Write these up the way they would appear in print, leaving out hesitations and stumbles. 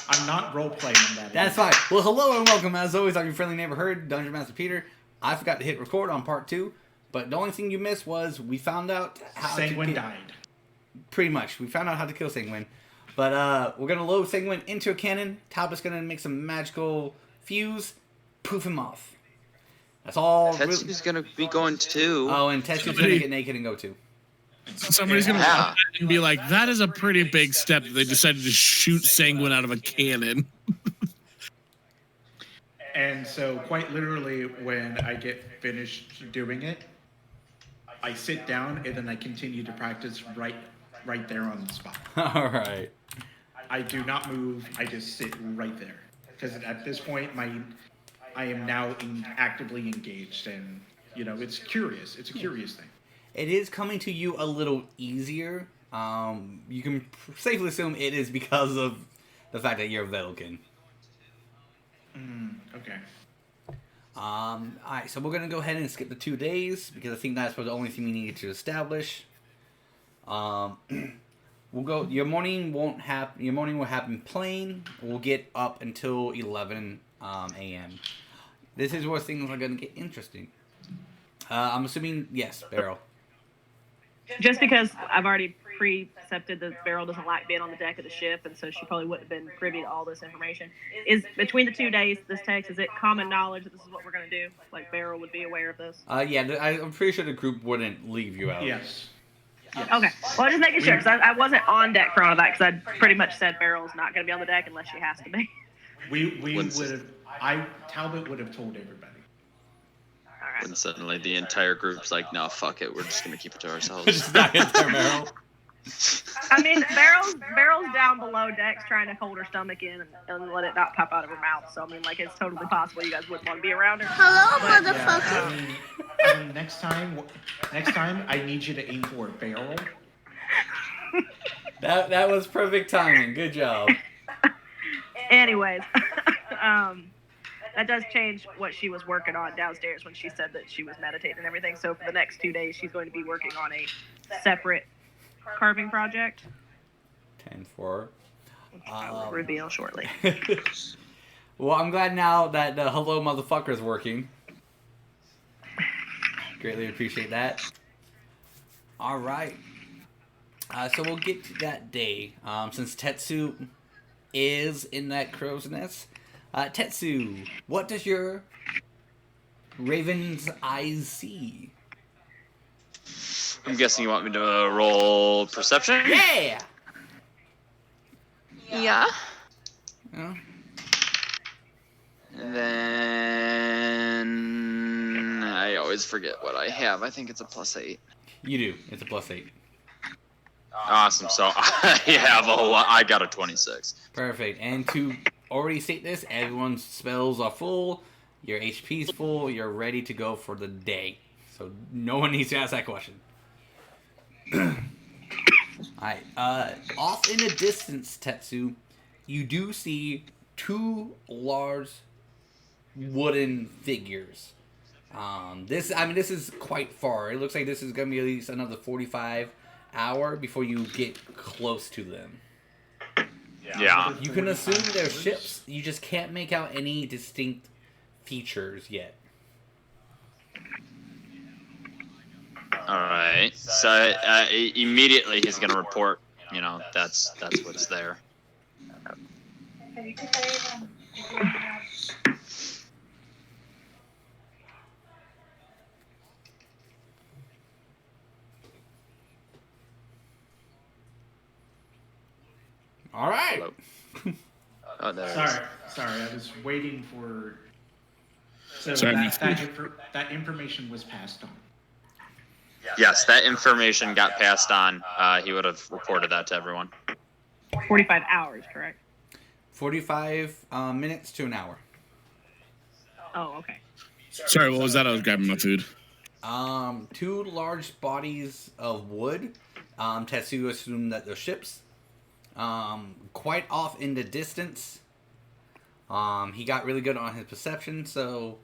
I'm not role-playing that. That's fine. Well, hello and welcome. As always, I'm your friendly neighborhood, Dungeon Master Peter. I forgot to hit record on part 2, but the only thing you missed was we found out how Senguine died. Pretty much. We found out how to kill Senguine. But we're going to load Senguine into a cannon. Talbot's going to make some magical fuse. Poof him off. That's all. Tetsu's going to be going too. Oh, and Tetsu's going to get naked and go too. Somebody's going to walk and be like, that is a pretty big step. They decided to shoot Senguine out of a cannon. And so, quite literally, when I get finished doing it, I sit down and then I continue to practice right there on the spot. All right. I do not move. I just sit right there because at this point, I am now actively engaged, and it's curious. It's a curious thing. It is coming to you a little easier. You can safely assume it is because of the fact that you're a Veilkin. Okay. Alright, so we're gonna go ahead and skip the 2 days because I think that's the only thing we needed to establish. We'll go. Your morning will happen plain. We'll get up until 11 a.m. This is where things are gonna get interesting. I'm assuming yes, Beryl. Just because I've already precepted that Beryl doesn't like being on the deck of the ship, and so she probably wouldn't have been privy to all this information. Is between the 2 days, this text, is it common knowledge that this is what we're going to do? Like, Beryl would be aware of this? Yeah, I'm pretty sure the group wouldn't leave you out. Yes. Okay. Well, I'm just making sure, because I wasn't on deck for all of that, because I pretty much said Beryl's not going to be on the deck unless she has to be. We would have... Talbot would have told everybody. And suddenly the entire group's like, no, fuck it, we're just going to keep it to ourselves. Just not in there, Beryl. I mean, Beryl's down below decks trying to hold her stomach in and let it not pop out of her mouth. So, I mean, like, it's totally possible you guys wouldn't want to be around her. Hello, motherfucker. Yeah, I mean, next time, I need you to aim for a barrel. That was perfect timing. Good job. Anyways, that does change what she was working on downstairs when she said that she was meditating and everything. So for the next 2 days, she's going to be working on a separate carving project. 10-4. I'll reveal shortly. Well, I'm glad now that the hello motherfucker is working. Greatly appreciate that. All right. So we'll get to that day. Since Tetsu is in that crow's nest. Tetsu, what does your raven's eyes see? I'm guessing you want me to roll perception? Yeah! Yeah. Oh. And then I always forget what I have. I think it's a +8. You do. It's a +8. Awesome. So I got a 26. Perfect. And to already state this, everyone's spells are full, your HP's full, you're ready to go for the day. So no one needs to ask that question. Alright, off in the distance, Tetsu, you do see 2 large wooden figures. This is quite far. It looks like this is going to be at least another 45 hour before you get close to them. Yeah. You can assume they're ships. You just can't make out any distinct features yet. All right. So immediately he's gonna report. That's what's there. All right. Hello. Oh, there it is. Sorry, I was waiting for. So Sorry, that information was passed on. Yes, that information got passed on. He would have reported that to everyone. 45 hours, correct? 45 minutes to an hour. Oh, okay. Sorry, what was that? I was grabbing my food. 2 large bodies of wood. Tetsu assumed that they're ships. Quite off in the distance. He got really good on his perception, so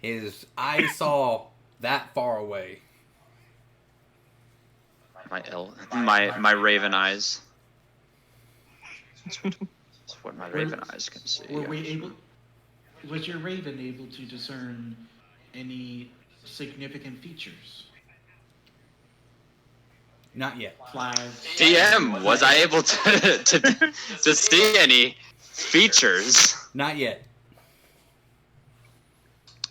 his eyes saw that far away. My raven eyes. what my raven eyes can see. Was your raven able to discern any significant features? Not yet. Flags. DM, was I able to see any features? Not yet.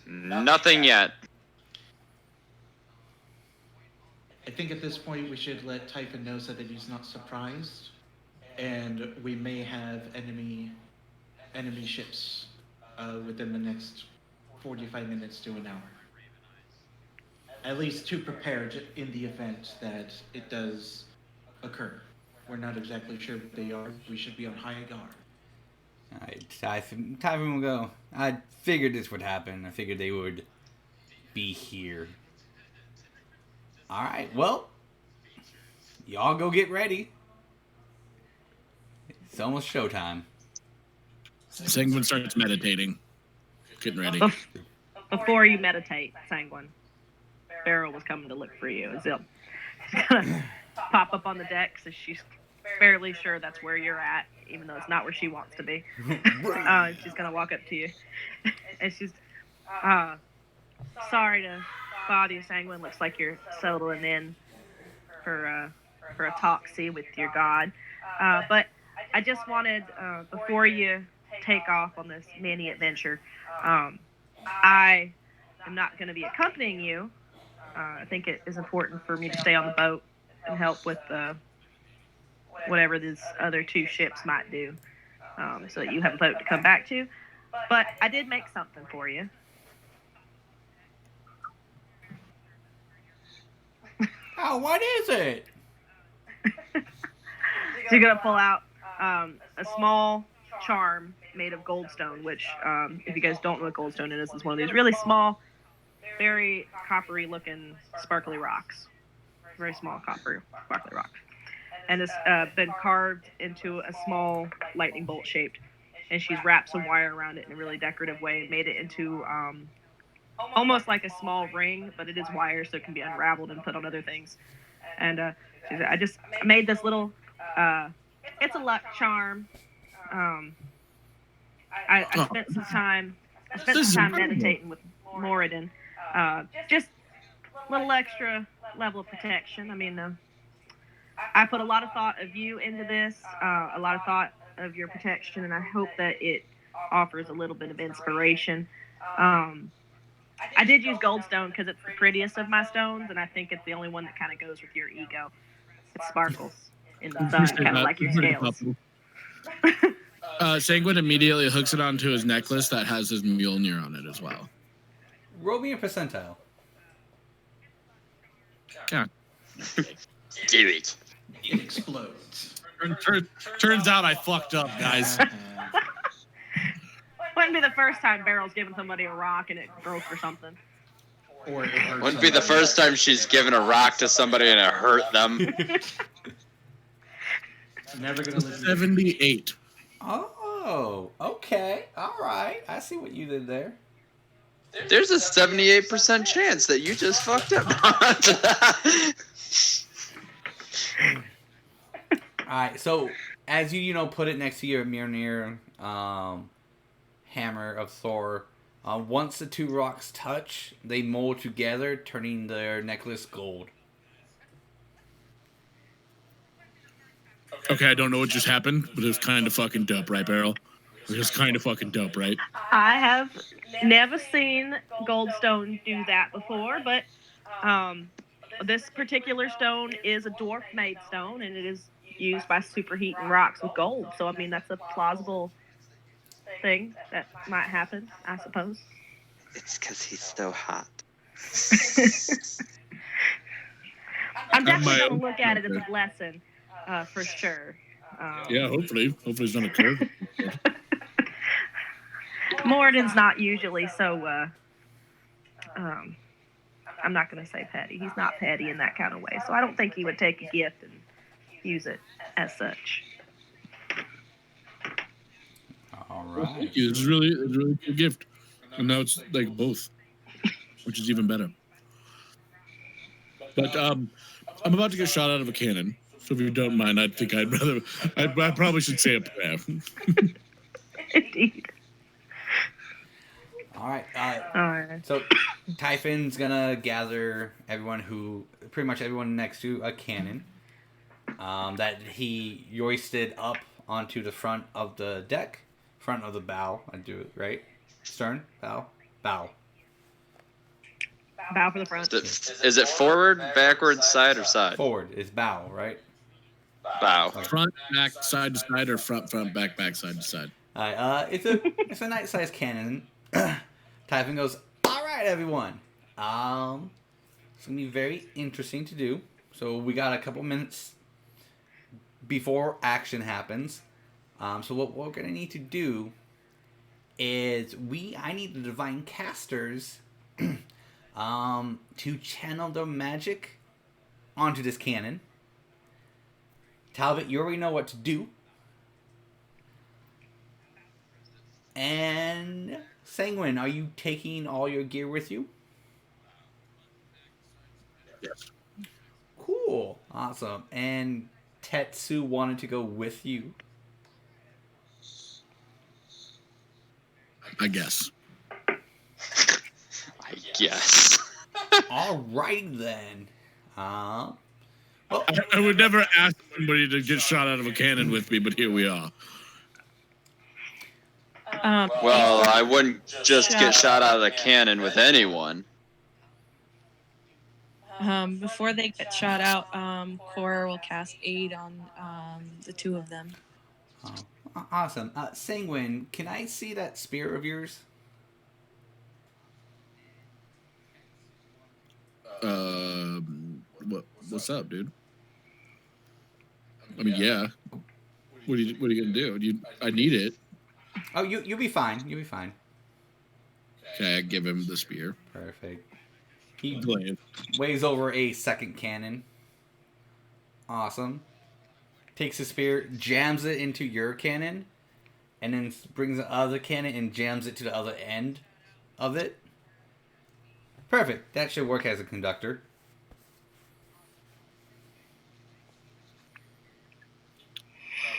Nothing yet. I think at this point we should let Typhon know so that he's not surprised, and we may have enemy ships within the next 45 minutes to an hour. At least to prepare in the event that it does occur. We're not exactly sure what they are. We should be on high guard. Alright, Typhon will go. I figured this would happen. I figured they would be here. Alright, well, y'all go get ready. It's almost showtime. Senguine starts meditating. Getting ready. Before you meditate, Senguine, Beryl was coming to look for you. She's gonna pop up on the deck, so she's fairly sure that's where you're at, even though it's not where she wants to be. She's gonna walk up to you, and she's sorry to bother you, Senguine. Looks like you're settling in for a talk-see with your god. But I just wanted, before you take off on this mini adventure, I am not going to be accompanying you. I think it is important for me to stay on the boat and help with whatever these other two ships might do, so that you have a boat to come back to. But I did make something for you. Oh, what is it? So you're going to pull out a small charm made of goldstone, which, if you guys don't know what goldstone is, it's one of these really small, very coppery looking sparkly rocks. Very small copper sparkly rocks. And it's been carved into a small lightning bolt shaped. And she's wrapped some wire around it in a really decorative way and made it into almost like a small ring, but it is wire, so it can be unraveled and put on other things. And I just made this little, it's a luck charm. I spent some time meditating with Moradin. Just a little extra level of protection. I mean, I put a lot of thought of you into this, a lot of thought of your protection, and I hope that it offers a little bit of inspiration. I did use goldstone because it's the prettiest of my stones, and I think it's the only one that kind of goes with your ego. It sparkles in the sun, kind of like your scales. Senguine immediately hooks it onto his necklace that has his Mjolnir on it as well. Roll me a percentile. Yeah. Do it. It explodes. Turns out I fucked up, guys. Wouldn't be the first time Beryl's given somebody a rock and it broke or something. Or it hurts Wouldn't be the first time she's given a rock to somebody and it hurt them. Never gonna listen. 78. Oh, okay. All right. I see what you did there. There's a 78% chance that you just fucked up. All right. So as you put it next to your Mjolnir hammer of Thor, once the two rocks touch, they mold together, turning their necklace gold. Okay, I don't know what just happened, but it was kind of fucking dope, right, Beryl? It was kind of fucking dope, right? I have never seen goldstone do that before, but this particular stone is a dwarf-made stone, and it is used by superheating rocks with gold. So, I mean, that's a plausible thing that might happen, I suppose. It's because he's so hot. I'm definitely going to look at it as a blessing, for sure. Yeah, hopefully it's not a curve. Moradin's not usually so, I'm not going to say petty. He's not petty in that kind of way. So I don't think he would take a gift and use it as such. All right. Thank you. It's really a good gift. And now it's like both, which is even better. But I'm about to get shot out of a cannon. So if you don't mind, I think I probably should say a prayer. Indeed. All right. All right. So Typhon's gonna gather pretty much everyone next to a cannon that he hoisted up onto the front of the deck, front of the bow. I do it right. Stern, bow. Bow for the front. Is it forward, backwards, side, or side? Forward is bow, right? Bow. Front, back, side to side, or front, back, side to side. All right. It's a nice sized cannon. Typhon goes, all right, everyone. It's gonna be very interesting to do. So we got a couple minutes before action happens. So what we're gonna need to do is I need the divine casters to channel their magic onto this cannon. Talbot, you already know what to do. And Senguine, are you taking all your gear with you? Yes. Cool. Awesome. And Tetsu wanted to go with you. I guess. I guess. All right then. I would never ask somebody to get shot out of a cannon with me, but here we are. Well, I wouldn't just get shot out of the cannon with anyone. Before they get shot out, Cora will cast aid on the two of them. Awesome. Senguine, can I see that spear of yours? What's up, dude? I mean, yeah. What are you gonna do? I need it. Oh, you'll be fine. You'll be fine. Okay, I give him the spear. Perfect. He Playing. weighs over a second cannon. Awesome. Takes the spear, jams it into your cannon, and then brings the other cannon and jams it to the other end of it. Perfect. That should work as a conductor.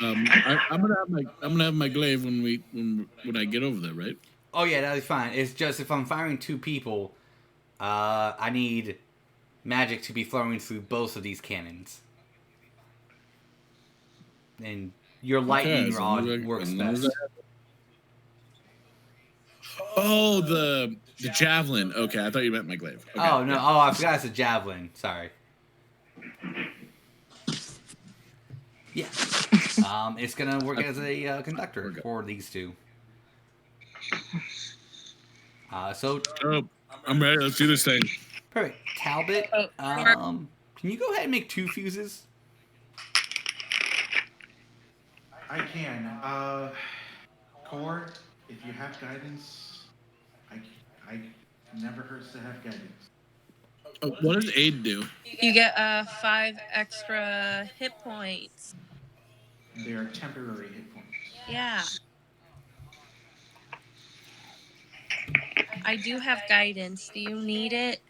I'm gonna have my glaive when I get over there, right? Oh yeah, that'll be fine. It's just if I'm firing two people, I need magic to be flowing through both of these cannons. And your lightning rod works best. Oh, the javelin. Okay, I thought you meant my glaive. Okay. Oh no! Oh, I forgot it's a javelin. Sorry. Yeah. It's gonna work as a conductor for these two. So. Oh, I'm ready. Let's do this thing. Perfect. Talbot. Can you go ahead and make 2 fuses? I can. Core, if you have guidance, I never hurts to have guidance. What does aid do? You get 5 extra hit points. They are temporary hit points. Yeah. I do have guidance. Do you need it?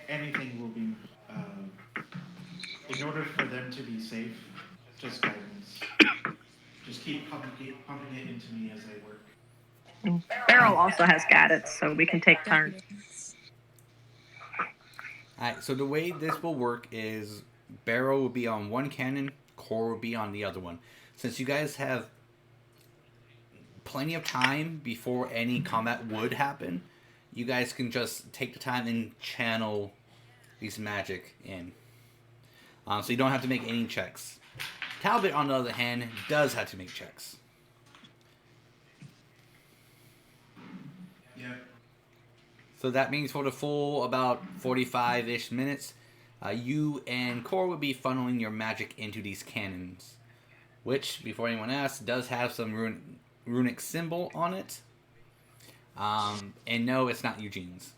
Anything will be. In order for them to be safe, just guidance. Just keep pumping it into me as I work. Beryl also has guidance, so we can take turns. Alright, so the way this will work is Beryl will be on one cannon, Core will be on the other one. Since you guys have plenty of time before any combat would happen, you guys can just take the time and channel these magic in. So you don't have to make any checks. Talbot, on the other hand, does have to make checks. Yeah. So that means for the full about 45-ish minutes, you and Core will be funneling your magic into these cannons. Which, before anyone asks, does have some runic symbol on it. And no, it's not Eugene's.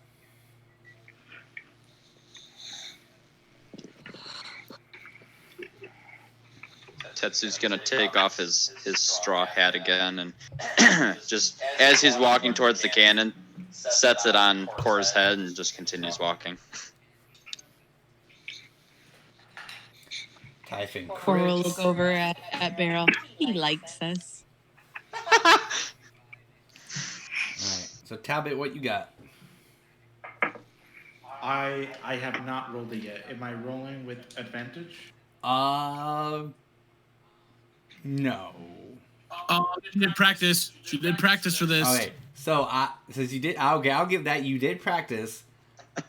Tetsu's gonna take off his straw hat again, and just as he's walking towards the cannon, sets it on Core's head and just continues walking. Typhon Cora will crits. look over at Beryl. He likes us. Alright, so Talbot, what you got? I have not rolled it yet. Am I rolling with advantage? No. She did practice. She did practice for this. Okay, so since you did, I'll give that you did practice.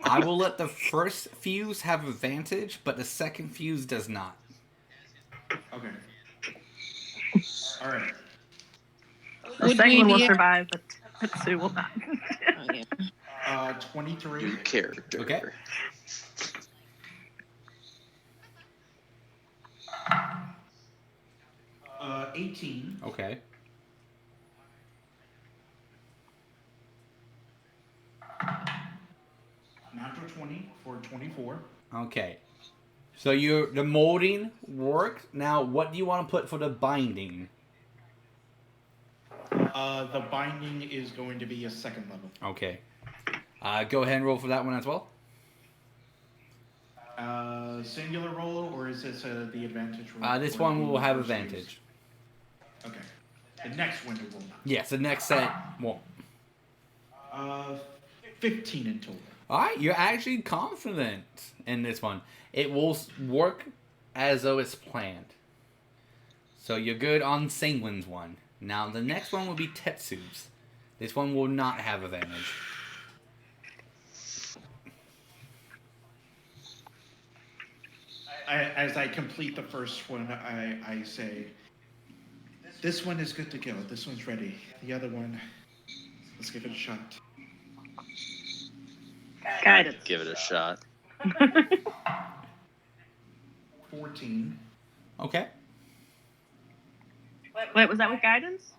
I will let the first fuse have advantage, but the second fuse does not. Okay. All right. The Would second we one will be- survive, but Tetsu will not. Oh, yeah. 23. New character. Okay. Uh, 18. Okay. Natural 20 for 24. Okay. So the molding worked. Now, what do you want to put for the binding? The binding is going to be a second level. Okay. Go ahead and roll for that one as well. Singular roll, or is this the advantage roll? This for one the will have first advantage. use? Okay. The next one it will not. Yes, the next set won't. 15 in total. Alright, you're actually confident in this one. It will work as though it's planned. So you're good on Senguine's one. Now the next one will be Tetsu's. This one will not have advantage. As I complete the first one, I say, this one is good to go. This one's ready. The other one, let's give it a shot. Guidance. Give it a shot. 14. Okay. Wait, was that with guidance?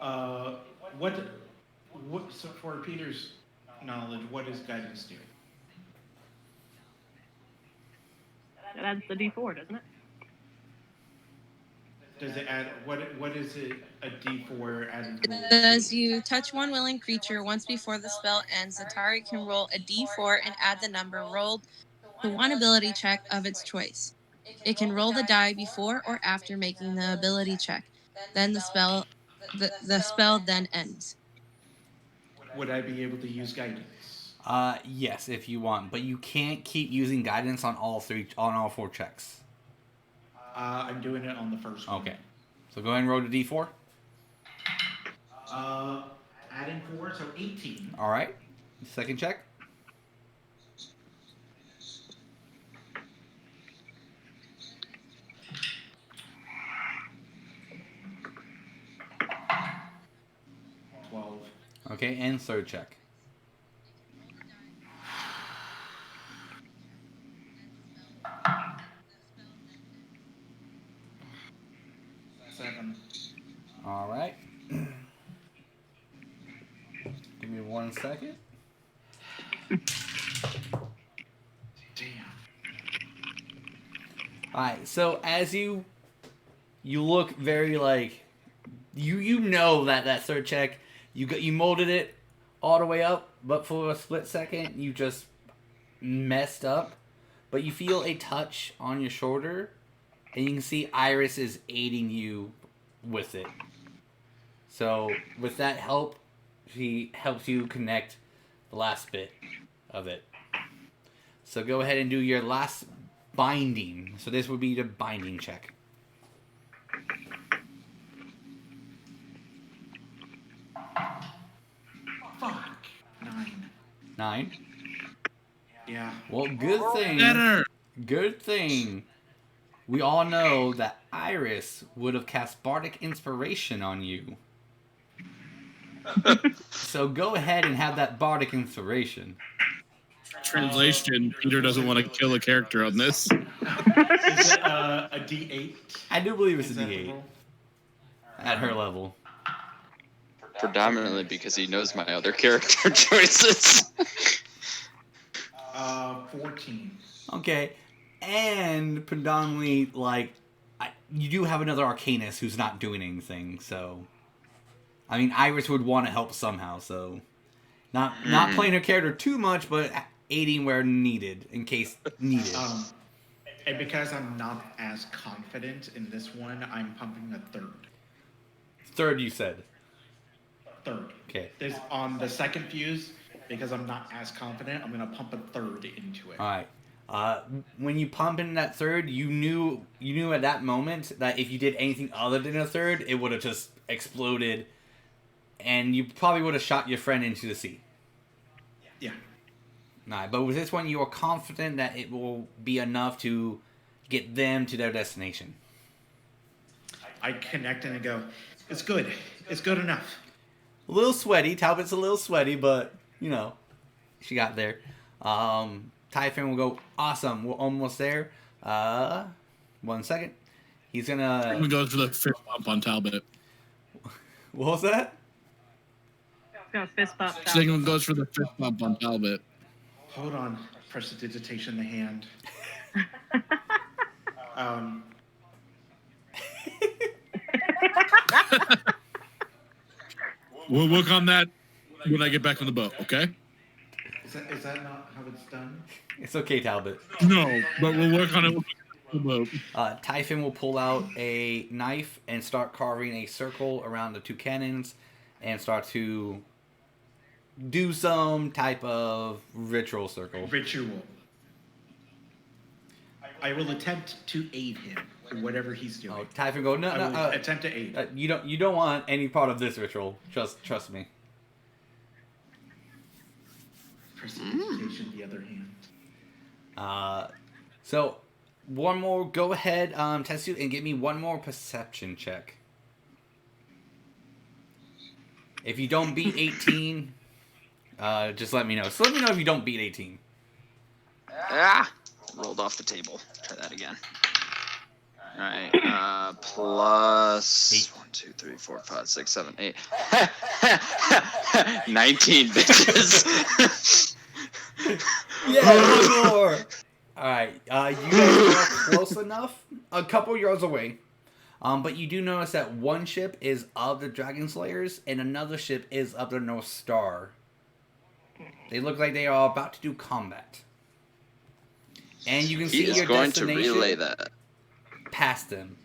So for Peter's knowledge, what is guidance do? That adds the D4, doesn't it? Does it add, what is it, a D4 added to? As you touch one willing creature once before the spell ends, the target can roll a d4 and add the number rolled to one ability check of its choice. It can roll the die before or after making the ability check. Then the spell then ends. Would I be able to use guidance? Yes, if you want, but you can't keep using guidance on all four checks. I'm doing it on the first one. Okay. So go ahead and roll the D4. Adding 4, so 18. All right. Second check. Okay, and third check. Seven. All right. Give me 1 second. Damn. All right. So as you look very like you know that third check you molded it all the way up, but for a split second you just messed up. But you feel a touch on your shoulder, and you can see Iris is aiding you with it. So with that help, she helps you connect the last bit of it. So go ahead and do your last binding. So this would be the binding check. Fuck. 9. 9. Yeah. Well, good thing. Better. Good thing. We all know that Iris would have cast Bardic Inspiration on you. So go ahead and have that Bardic Inspiration. Translation: Peter doesn't want to kill a character on this. Is it a D8? I do believe it's a Is that the D8 roll? at her level. Predominantly because he knows my other character choices. 14. Okay. And predominantly, like, you do have another Arcanist who's not doing anything, so... I mean, Iris would want to help somehow, so... Not playing her character too much, but aiding where needed, in case needed. And because I'm not as confident in this one, I'm pumping a third. Third, you said. Third. Okay. There's on the second fuse, because I'm not as confident, I'm gonna pump a third into it. All right. When you pump in that third, you knew at that moment that if you did anything other than a third, it would have just exploded, and you probably would have shot your friend into the sea. Yeah. Nah, but with this one, you are confident that it will be enough to get them to their destination. I connect and I go, it's good. It's good enough. A little sweaty. Talbot's a little sweaty, but, she got there. Typhon will go, awesome, we're almost there. 1 second. He's gonna... We go for the fist bump on Talbot. What was that? Go fist bump. Senguine goes for the fist bump on Talbot. Hold on. Prestidigitation the hand. We'll work on that when I get back on the boat, okay? Is that not how it's done? It's okay, Talbot. No, but we'll work on it when we get on the boat. Typhon will pull out a knife and start carving a circle around the two cannons and start to do some type of ritual circle. Ritual. I will attempt to aid him in whatever he's doing. Oh, Typhon go, no, I will attempt to aid. you don't want any part of this ritual. Just trust me. Prestidigitation the other hand. So one more. Go ahead, Tetsu, and give me one more perception check. If you don't beat 18, just let me know. So let me know if you don't beat 18. Rolled off the table. Try that again. Alright, plus 8. 1, 2, 3, 4, 5, 6, 7, 8. 19 bitches. Yeah, one more. Alright, you guys are close enough. A couple yards away. But you do notice that one ship is of the Dragon Slayers and another ship is of the North Star. They look like they are about to do combat. And you can see He is your going to destination relay that. past them.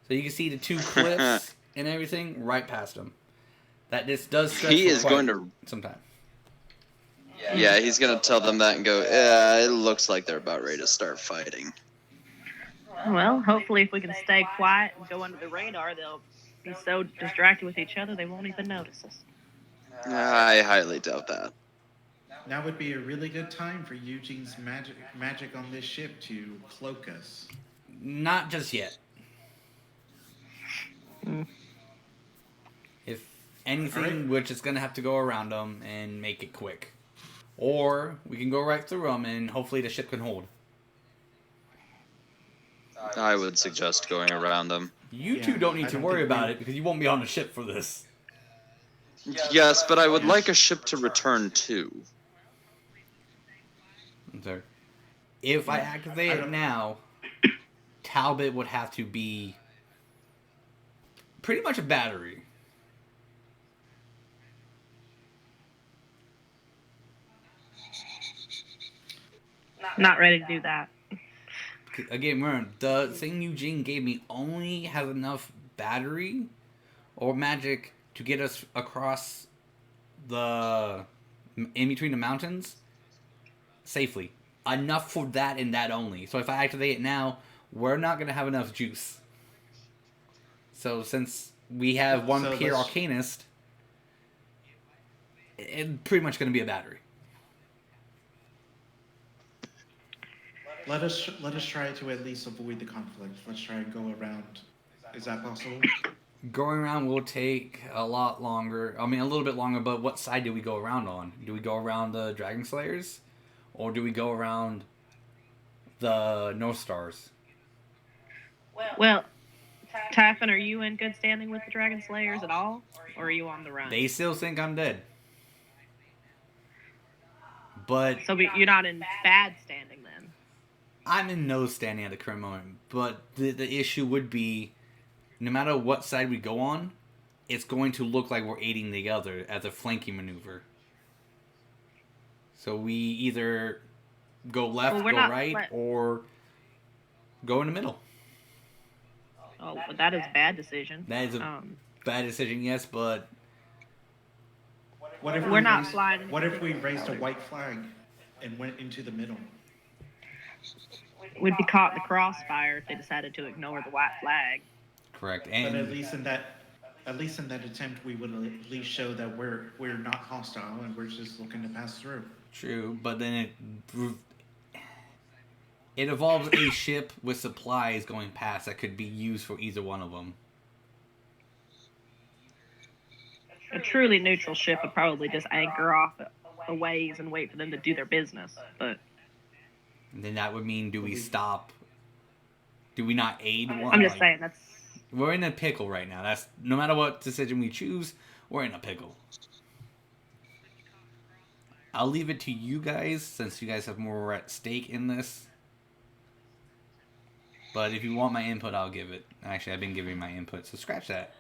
So you can see the two cliffs and everything right past them. That this does stretch He for is quite going to... some time. Yeah, he's going to tell them that and go, yeah, it looks like they're about ready to start fighting. Well, hopefully if we can stay quiet and go under the radar, they'll be so distracted with each other they won't even notice us. I highly doubt that. Now would be a really good time for Eugene's magic on this ship to cloak us. Not just yet. If anything, Alright. we're just going to have to go around them and make it quick. Or we can go right through them and hopefully the ship can hold. I would suggest going around them. You Yeah, two don't I need to don't worry think we- about it because you won't be on the ship for this. Yes, but I would like a ship to return to. I'm sorry. If I activate it now, Talbot would have to be pretty much a battery. Not ready to do that. Again, remember, the thing Eugene gave me only has enough battery or magic to get us across the in between the mountains safely. Enough for that and that only. So if I activate it now, we're not going to have enough juice. So since we have one So pure let's- arcanist, it's pretty much going to be a battery. Let us try to at least avoid the conflict. Let's try and go around. Is that possible? Going around will take a lot longer. I mean, a little bit longer, but what side do we go around on? Do we go around the Dragon Slayers? Or do we go around the North Stars? Well, Typhon, are you in good standing with the Dragon Slayers at all? Or are you on the run? They still think I'm dead. But So you're not in bad standing then? I'm in no standing at the current moment. But the issue would be, no matter what side we go on, it's going to look like we're aiding the other as a flanking maneuver. So we either go left, Well, we're go not right, let- or Go in the middle. Oh, but that is a bad decision. That is a bad decision, yes, but What if We're not flying. What if we raised a white flag and went into the middle? We'd be caught in the crossfire if they decided to ignore the white flag. correct. But And at least in that attempt, we would at least show that we're not hostile and we're just looking to pass through. true, but then it involves a ship with supplies going past that could be used for either one of them. A truly neutral ship would probably just anchor off a ways and wait for them to do their business. But And then that would mean, do we stop? Do we not aid one? I'm just saying that's. We're in a pickle right now. That's no matter what decision we choose, we're in a pickle. I'll leave it to you guys since you guys have more at stake in this. But if you want my input, I'll give it. Actually, I've been giving my input, so scratch that.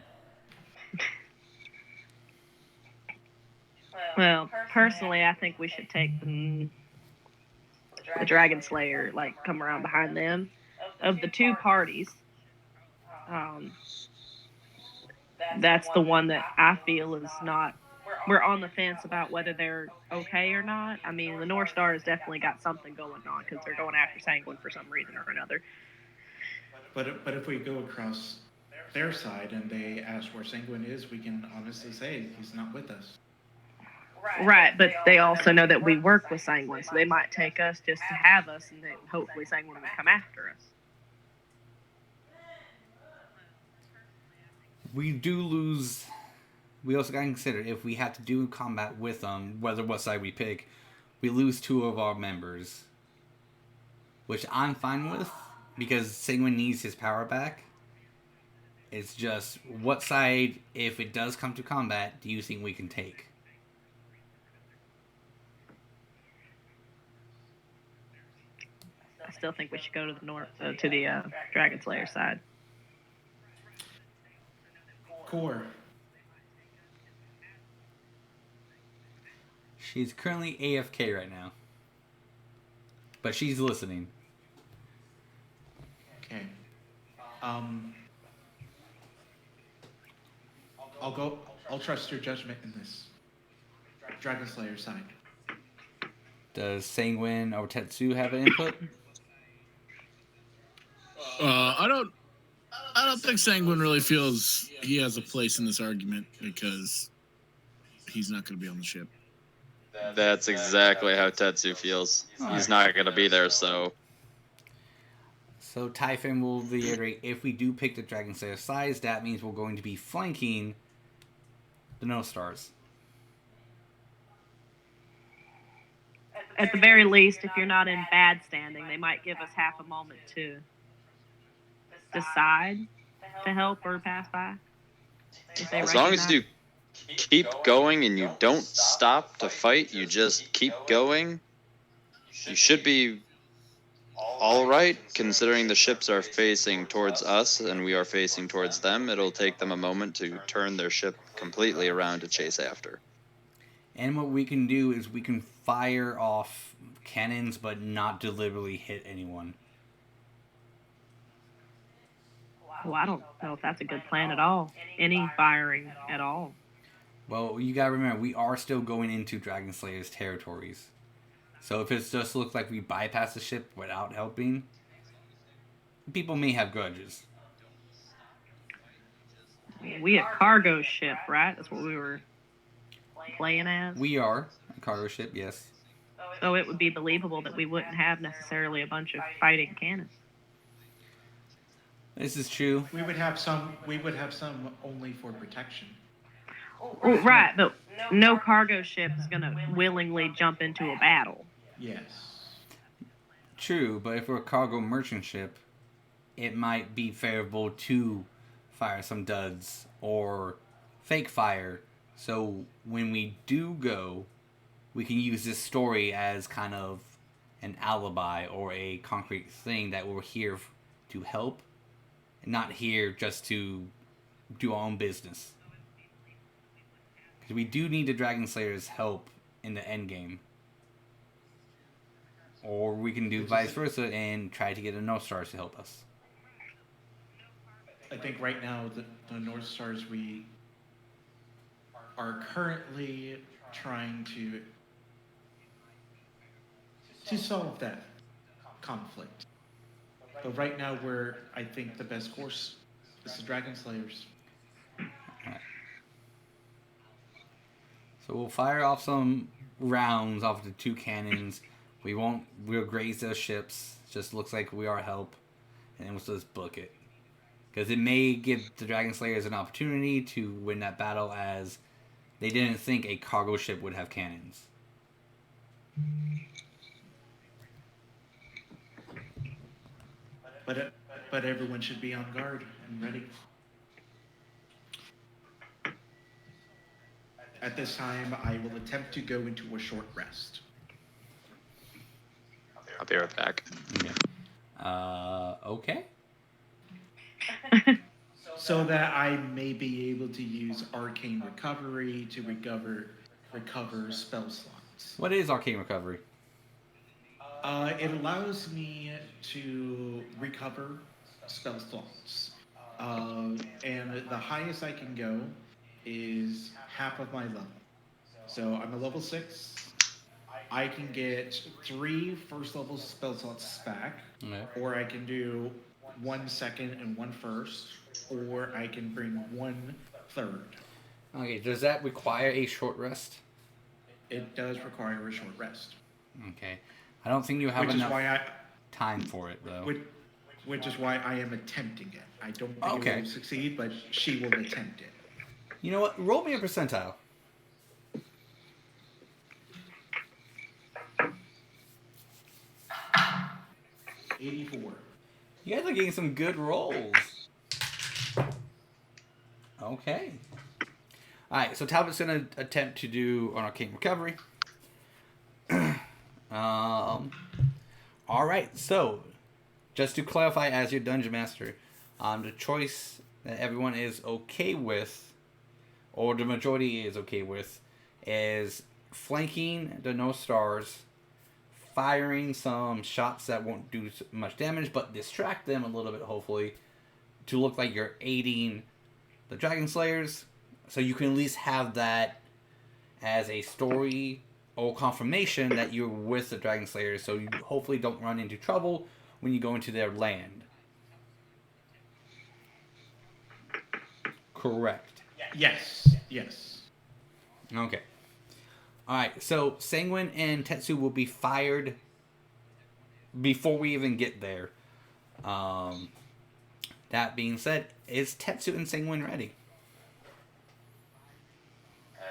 Well, personally, I think we should take the Dragon Slayer, like, come around behind them. Of the two parties, that's the one that I feel is not. We're on the fence about whether they're okay or not. I mean, the North Star has definitely got something going on because they're going after Senguine for some reason or another. But if we go across their side and they ask where Senguine is, we can honestly say he's not with us. Right, but they also know that we work with Senguine, so they might take us just to have us, and then hopefully Senguine will come after us. We do lose. We also got to consider if we have to do combat with them, whether what side we pick, we lose 2 of our members, which I'm fine with because Senguine needs his power back. It's just what side, if it does come to combat, do you think we can take? I still think we should go to the to the Dragon Slayer side. Core. She's currently AFK right now, but she's listening. Okay. I'll trust your judgment in this. Dragon Slayer side. Does Senguine or Tetsu have an input? I don't think Senguine really feels he has a place in this argument because he's not going to be on the ship. That's exactly how Tetsu feels. He's not going to be there, so... So Typhon will reiterate, if we do pick the Dragon Slayer size, that means we're going to be flanking the No Stars. At the very least, if you're not in bad standing, they might give us half a moment to decide to help or pass by. As long as you keep going and you don't stop to fight, you just keep going, you should be all right, considering the ships are facing towards us and we are facing towards them. It'll take them a moment to turn their ship completely around to chase after. And what we can do is we can fire off cannons but not deliberately hit anyone. Well, I don't know if that's a good plan at all. Any firing at all. Well, you gotta remember, we are still going into Dragon Slayer's territories. So if it just looks like we bypass the ship without helping, people may have grudges. We a cargo ship, right? That's what we were playing as. We are a cargo ship, yes. So it would be believable that we wouldn't have necessarily a bunch of fighting cannons. This is true. We would have some only for protection. Well, right, but no cargo ship is going to willingly jump into a battle. Yes. True, but if we're a cargo merchant ship, it might be favorable to fire some duds or fake fire. So when we do go, we can use this story as kind of an alibi or a concrete thing that we're here to help, not here just to do our own business. Because we do need the Dragon Slayer's help in the end game. Or we can do vice versa and try to get the North Stars to help us. I think right now the North Stars, we are currently trying to solve that conflict. But right now I think the best course is the Dragon Slayers. Alright. So we'll fire off some rounds off the 2 cannons. We'll graze those ships. Just looks like we are help. And then we'll just book it. Because it may give the Dragon Slayers an opportunity to win that battle, as they didn't think a cargo ship would have cannons. But everyone should be on guard and ready. At this time, I will attempt to go into a short rest. I'll be right back. Okay. So that I may be able to use Arcane Recovery to recover spell slots. What is Arcane Recovery? It allows me to recover spell slots. And the highest I can go is half of my level. So I'm a level 6. I can get 3 first level spell slots back. Okay. Or I can do 1 second and 1 first. Or I can bring 1 third. Okay, does that require a short rest? It does require a short rest. Okay. I don't think you have Which is enough why time for it, though. which is why I am attempting it. I don't think it will succeed, but she will attempt it. You know what? Roll me a percentile. $84. You guys are getting some good rolls. Okay. Alright, so Talbot's going to attempt to do an Arcane Recovery. Alright, so just to clarify, as your Dungeon Master, the choice that everyone is okay with, or the majority is okay with, is flanking the No Stars, firing some shots that won't do much damage, but distract them a little bit, hopefully, to look like you're aiding the Dragon Slayers, so you can at least have that as a story or confirmation that you're with the Dragon Slayers, so you hopefully don't run into trouble when you go into their land. Correct. Yes. Okay. Alright, so Senguine and Tetsu will be fired before we even get there. That being said, is Tetsu and Senguine ready?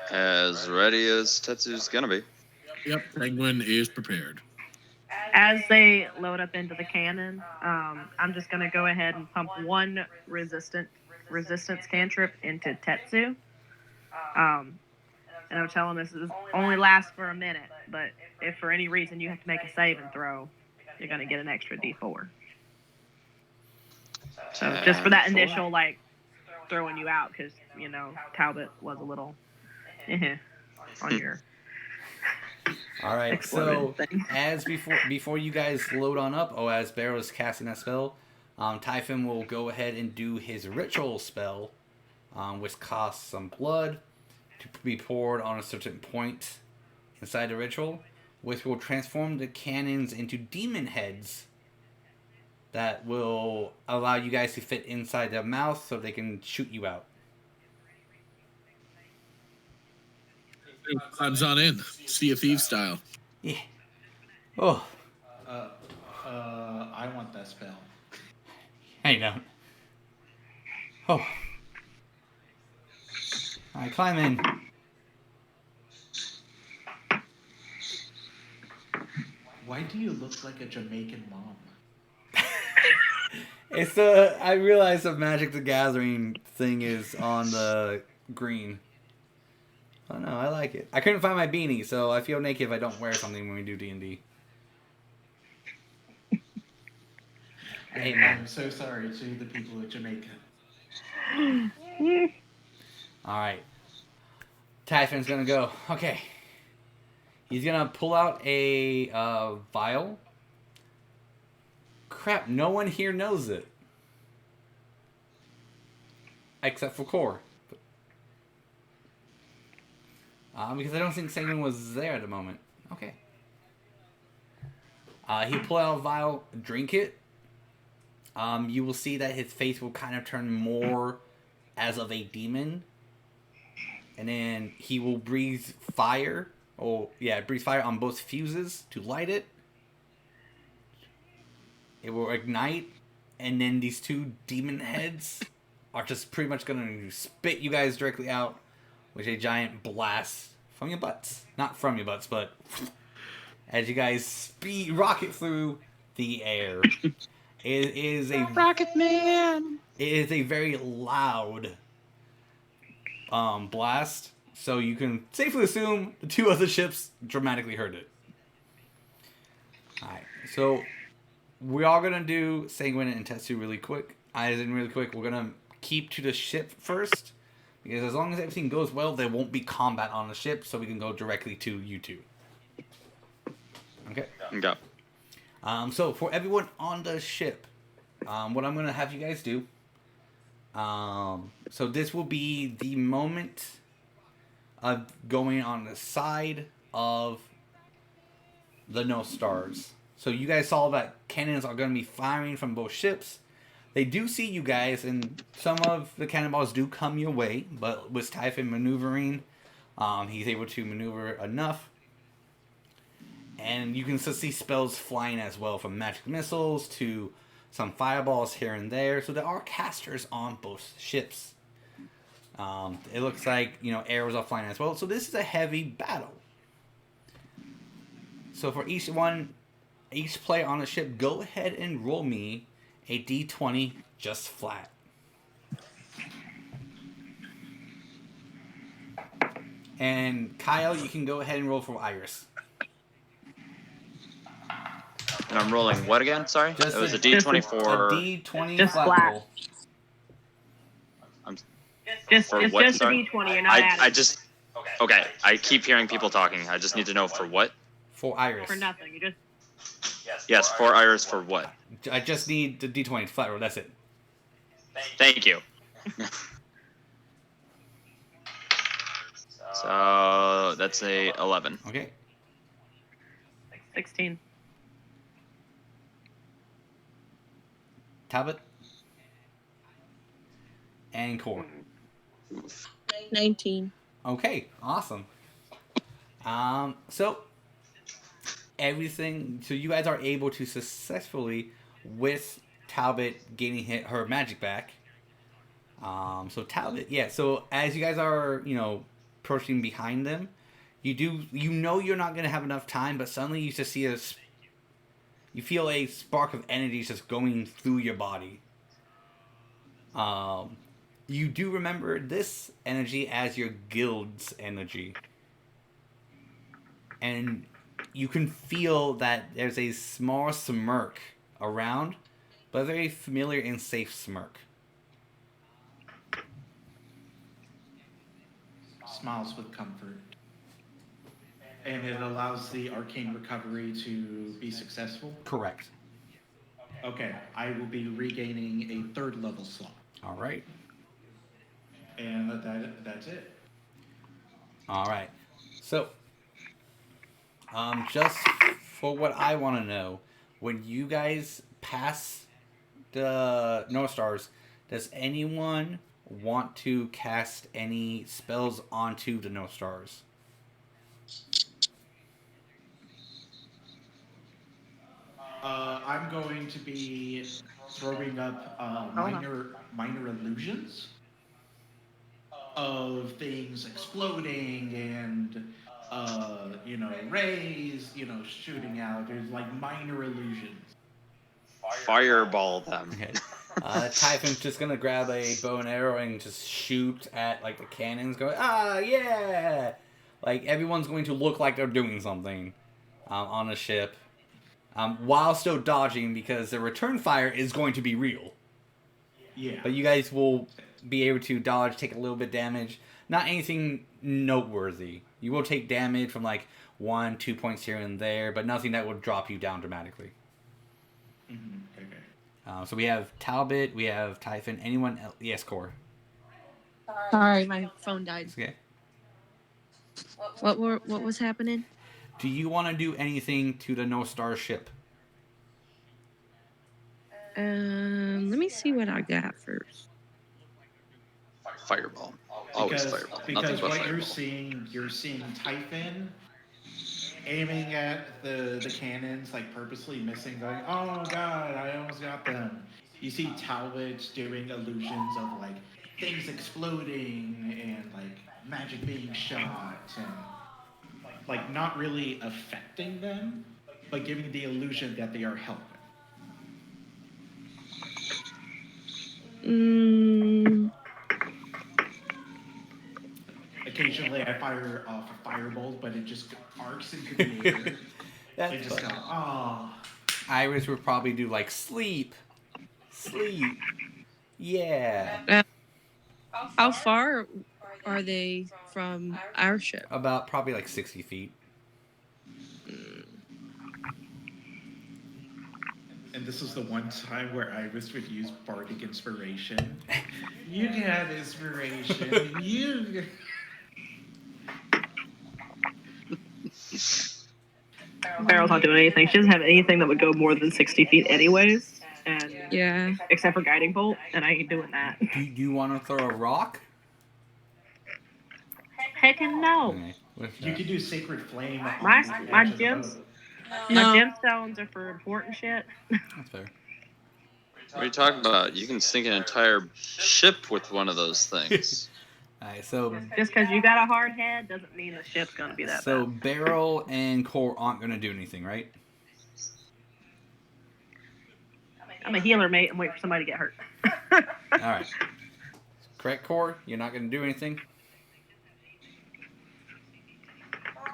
As ready as Tetsu's gonna be. Yep, Penguin is prepared. As they load up into the cannon, I'm just going to go ahead and pump 1 resistance cantrip into Tetsu. And I'm telling this is only lasts for a minute, but if for any reason you have to make a save and throw, you're going to get an extra D4. So just for that initial, throwing you out, because, Talbot was a little on your... Alright, so as before you guys load on up, as Beryl is casting that spell, Typhon will go ahead and do his ritual spell, which costs some blood to be poured on a certain point inside the ritual, which will transform the cannons into demon heads that will allow you guys to fit inside their mouth so they can shoot you out. Climbs on in, Sea of Thieves style. Yeah. Oh. I want that spell. Hey, no. Oh. Alright, climb in. Why do you look like a Jamaican mom? It's I realize the Magic the Gathering thing is on the green. Oh no, I like it. I couldn't find my beanie, so I feel naked if I don't wear something when we do D&D. I'm so sorry to the people of Jamaica. Alright. Typhon's gonna go. Okay. He's gonna pull out a vial. Crap! No one here knows it, except for Core. Because I don't think Senguine was there at the moment. Okay. He'll pull out a vial, drink it. You will see that his face will kind of turn more as of a demon. And then he will breathe fire. Breathe fire on both fuses to light it. It will ignite. And then these two demon heads are just pretty much going to spit you guys directly out with a giant blast from your butts. Not from your butts, but as you guys rocket through the air. It is a Rocket Man. It is a very loud blast, so you can safely assume the two other ships dramatically heard it. Alright, so we are gonna do Senguine and Tetsu really quick. We're gonna keep to the ship first, because as long as everything goes well, there won't be combat on the ship, so we can go directly to you two. Okay? Go. So for everyone on the ship, what I'm gonna have you guys do. So this will be the moment of going on the side of the no stars. So you guys saw that cannons are gonna be firing from both ships. They do see you guys, and some of the cannonballs do come your way. But with Typhon maneuvering, he's able to maneuver enough. And you can still see spells flying as well, from magic missiles to some fireballs here and there. So there are casters on both ships. It looks like, arrows are flying as well. So this is a heavy battle. So for each player on the ship, go ahead and roll me a d20 just flat. And Kyle, you can go ahead and roll for Iris. And I'm rolling what again? Sorry? It was a D20 for... A D20 Just flat flat. roll. Just For it's what, just sorry? a D20. You're not adding I just... Okay, I keep hearing people talking. I just need to know for what? For Iris. for nothing. You just Yes, for Iris for what? I just need the D20 flat roll, that's it. Thank you. So that's a 11. Okay. 16. Talbot. And Core. 19. Okay, awesome. So you guys are able to successfully, with Talbot gaining her magic back. So Talbot, so as you guys are, approaching behind them, you're not going to have enough time, but suddenly you just see you feel a spark of energy just going through your body. You do remember this energy as your guild's energy. And you can feel that there's a small smirk around, but a very familiar and safe smirk. Smiles with comfort. And it allows the Arcane Recovery to be successful? Correct. Okay, I will be regaining a 3rd level slot. All right. And that's it. All right. So, just for what I want to know, when you guys pass the North Stars, does anyone want to cast any spells onto the North Stars? I'm going to be throwing up minor illusions of things exploding and rays shooting out. There's like minor illusions. Fireball them. Okay. Typhon's just gonna grab a bow and arrow and just shoot at the cannons. Going, yeah! Like everyone's going to look like they're doing something on the ship, while still dodging because the return fire is going to be real. Yeah. But you guys will be able to dodge, take a little bit damage. Not anything noteworthy. You will take damage from 1-2 points here and there, but nothing that would drop you down dramatically. Okay. So we have Talbot, we have Typhon. Anyone else? Yes, Core. Sorry, my phone died. Okay. What was happening? Do you want to do anything to the North Star ship? Let me see what I got first. Fireball. Always Because, fireball. because Nothing but what fireball. you're seeing Typhon aiming at the cannons, like purposely missing, going, oh god, I almost got them. You see Talbot doing illusions of like things exploding and like magic being shot and like not really affecting them, but giving the illusion that they are helping. Occasionally I fire off a firebolt, but it just arcs into the air. That's They just fun. go, oh. Iris would probably do like sleep. Yeah. How far are they from our ship? About probably like 60 feet. And this is the one time where Iris would use bardic inspiration. You can have inspiration. You. Beryl's not doing anything. She doesn't have anything that would go more than 60 feet, anyways. And Yeah. except for guiding bolt, and I ain't doing that. Do you want to throw a rock? Heckin' no. Okay. What's You that? could do sacred flame. on My the my edge of the gems, boat. my No. gemstones are for important shit. That's fair. What are you talking about? You can sink an entire ship with one of those things. Alright, so Just because you got a hard head doesn't mean the ship's gonna be that so bad. Beryl and Core aren't gonna do anything, right? I'm a healer, mate. I'm waiting for somebody to get hurt. Alright. Correct, Core? You're not gonna do anything?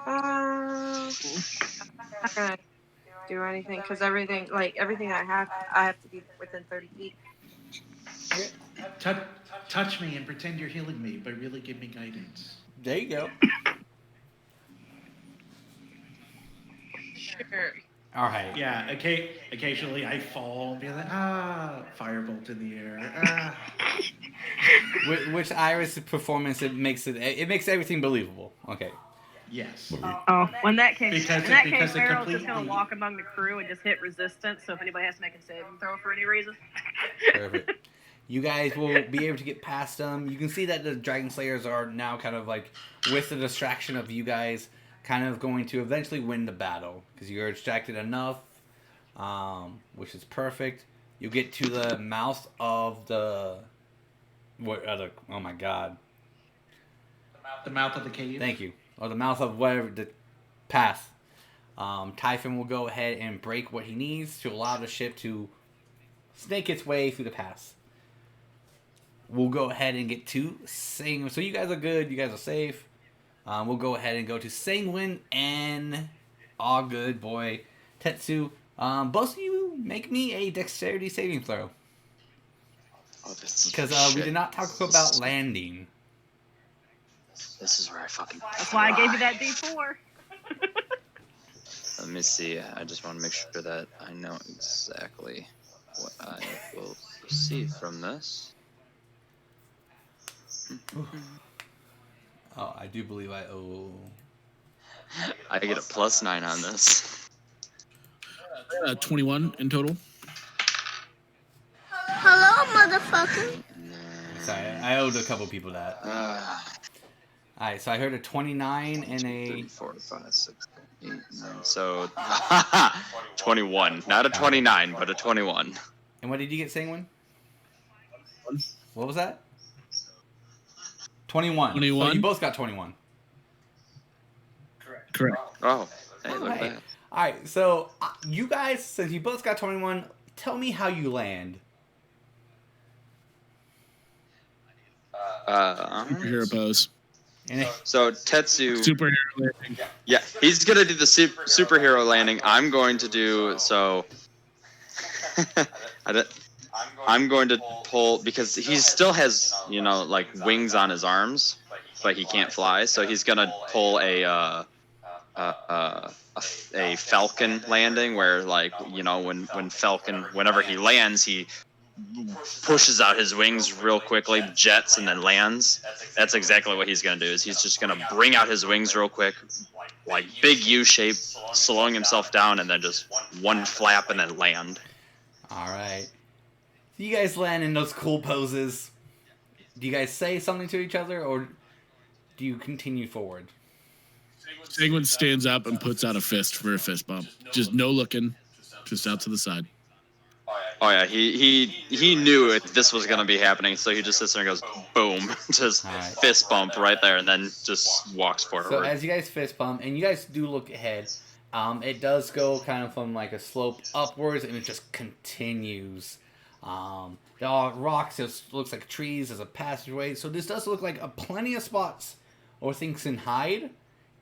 I'm not gonna do anything because everything I have to be within 30 feet. Touch me and pretend you're healing me, but really give me guidance. There you go. Sure. Alright. Yeah, occasionally I fall and be like, firebolt in the air. Which Iris' performance it makes everything believable. Okay. Yes. Oh, when that case, Because in that it- case, because it Beryl's just completely- gonna walk among the crew and just hit resistance. So if anybody has to make a saving throw for any reason, Perfect. You guys will be able to get past them. You can see that the Dragon Slayers are now kind of like, with the distraction of you guys, kind of going to eventually win the battle. Because you're distracted enough, which is perfect. You get to the mouth of the... Oh my god. The mouth of the cave. Thank you. Or the mouth of whatever the path. Typhon will go ahead and break what he needs to allow the ship to snake its way through the pass. We'll go ahead and get to Sanguine. So you guys are good. You guys are safe. We'll go ahead and go to Senguine and all good boy Tetsu. Both of you make me a dexterity saving throw. Oh, this is Because we shit. did not talk about landing. This is where I fucking. that's why I gave you that D4. Let me see. I just want to make sure that I know exactly what I will receive from this. Oh, I do believe I owe. I get a +9 on this. 21 in total. Hello, motherfucker. Sorry, I owed a couple people that. Alright, so I heard a 29 and a... 3, 4, 5, 6, 8, 9. So 21. Not a 29, but a 21. And what did you get, Sanguine? What was that? 21. 21? So you both got 21. Correct. Oh, hey, look at Alright. that. Alright, so you guys, since you both got 21, tell me how you land. Superhero pose. And So Tetsu, Superhero landing. yeah, he's gonna do the superhero landing. I'm going to do so. I'm going to pull because he still has, you know, like wings on his arms, but he can't fly. So he's gonna pull a a falcon landing, where like when Falcon, whenever he lands, he pushes out his wings real quickly, jets, and then lands. That's exactly what he's gonna do. Is he's just gonna bring out his wings real quick, like big U shape, slowing himself down, and then just one flap and then land. All right. You guys land in those cool poses. Do you guys say something to each other, or do you continue forward? Senguine stands up and puts out a fist for a fist bump. Just no looking, just out to the side. Oh yeah, he knew this was gonna be happening, so he just sits there and goes boom, just Right. fist bump right there, and then just walks forward. So as you guys fist bump, and you guys do look ahead, it does go kind of from like a slope upwards, and it just continues. There are rocks, it looks like trees, there's a passageway, so this does look like plenty of spots where things can hide.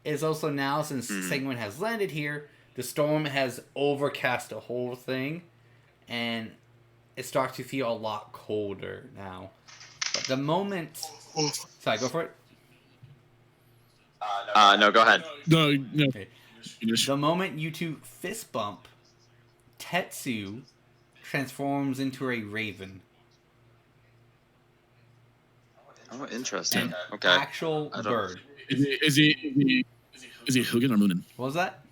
It's also now, since Senguine has landed here, the storm has overcast the whole thing, and it starts to feel a lot colder now. But the moment... Sorry, go for it. No, go ahead. No. Okay. The moment you two fist bump, Tetsu transforms into a raven. Oh, interesting. An Okay. actual bird. Is he Hugin or Moonin? What was that?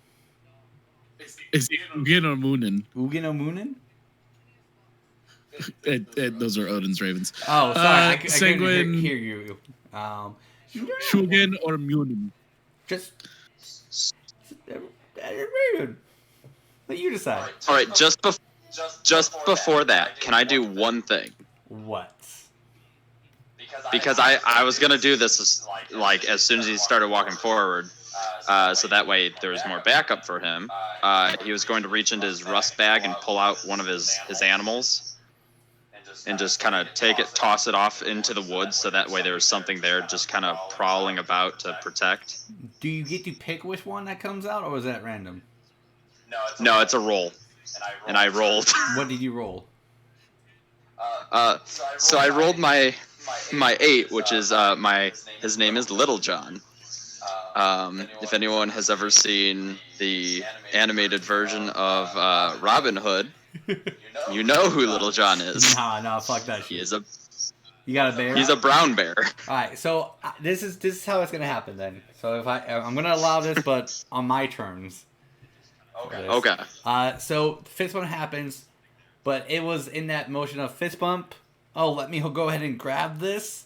Is he Hugin or Moonin? Ugin or Moonin? Those are Odin's ravens. Oh, sorry, I couldn't Senguine, hear you. Hugin or Moonin? Just raven. Let you decide. All right, just before that, can I do one thing? What? Because I was gonna do this as soon as he started walking forward, so that way there was more backup for him. He was going to reach into his rust bag and pull out one of his animals, and just kind of toss it off into the woods, so that way there was something there just kind of prowling about to protect. Do you get to pick which one that comes out, or is that random? No, it's a roll, and I rolled. What did you roll? So I rolled my 8, which is his name is Little John. If anyone has ever seen the animated version of Robin Hood, you know who Little John is. Nah, fuck that He shit. is a You got a bear? He's a brown bear. All right, so this is how it's gonna happen then. So if I'm gonna allow this, but on my terms. Okay. So fist bump happens, but it was in that motion of fist bump. Oh, let me go ahead and grab this.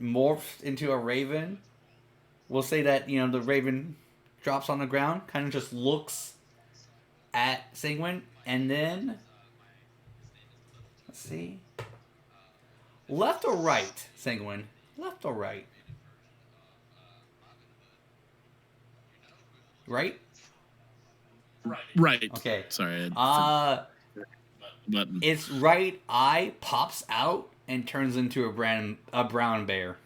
Morphs into a raven. We'll say that the raven drops on the ground, kind of just looks at Senguine, and then let's see. Left or right, Senguine? Left or right? Right? Right. Okay. Sorry. Button. Its right eye pops out and turns into a brown bear.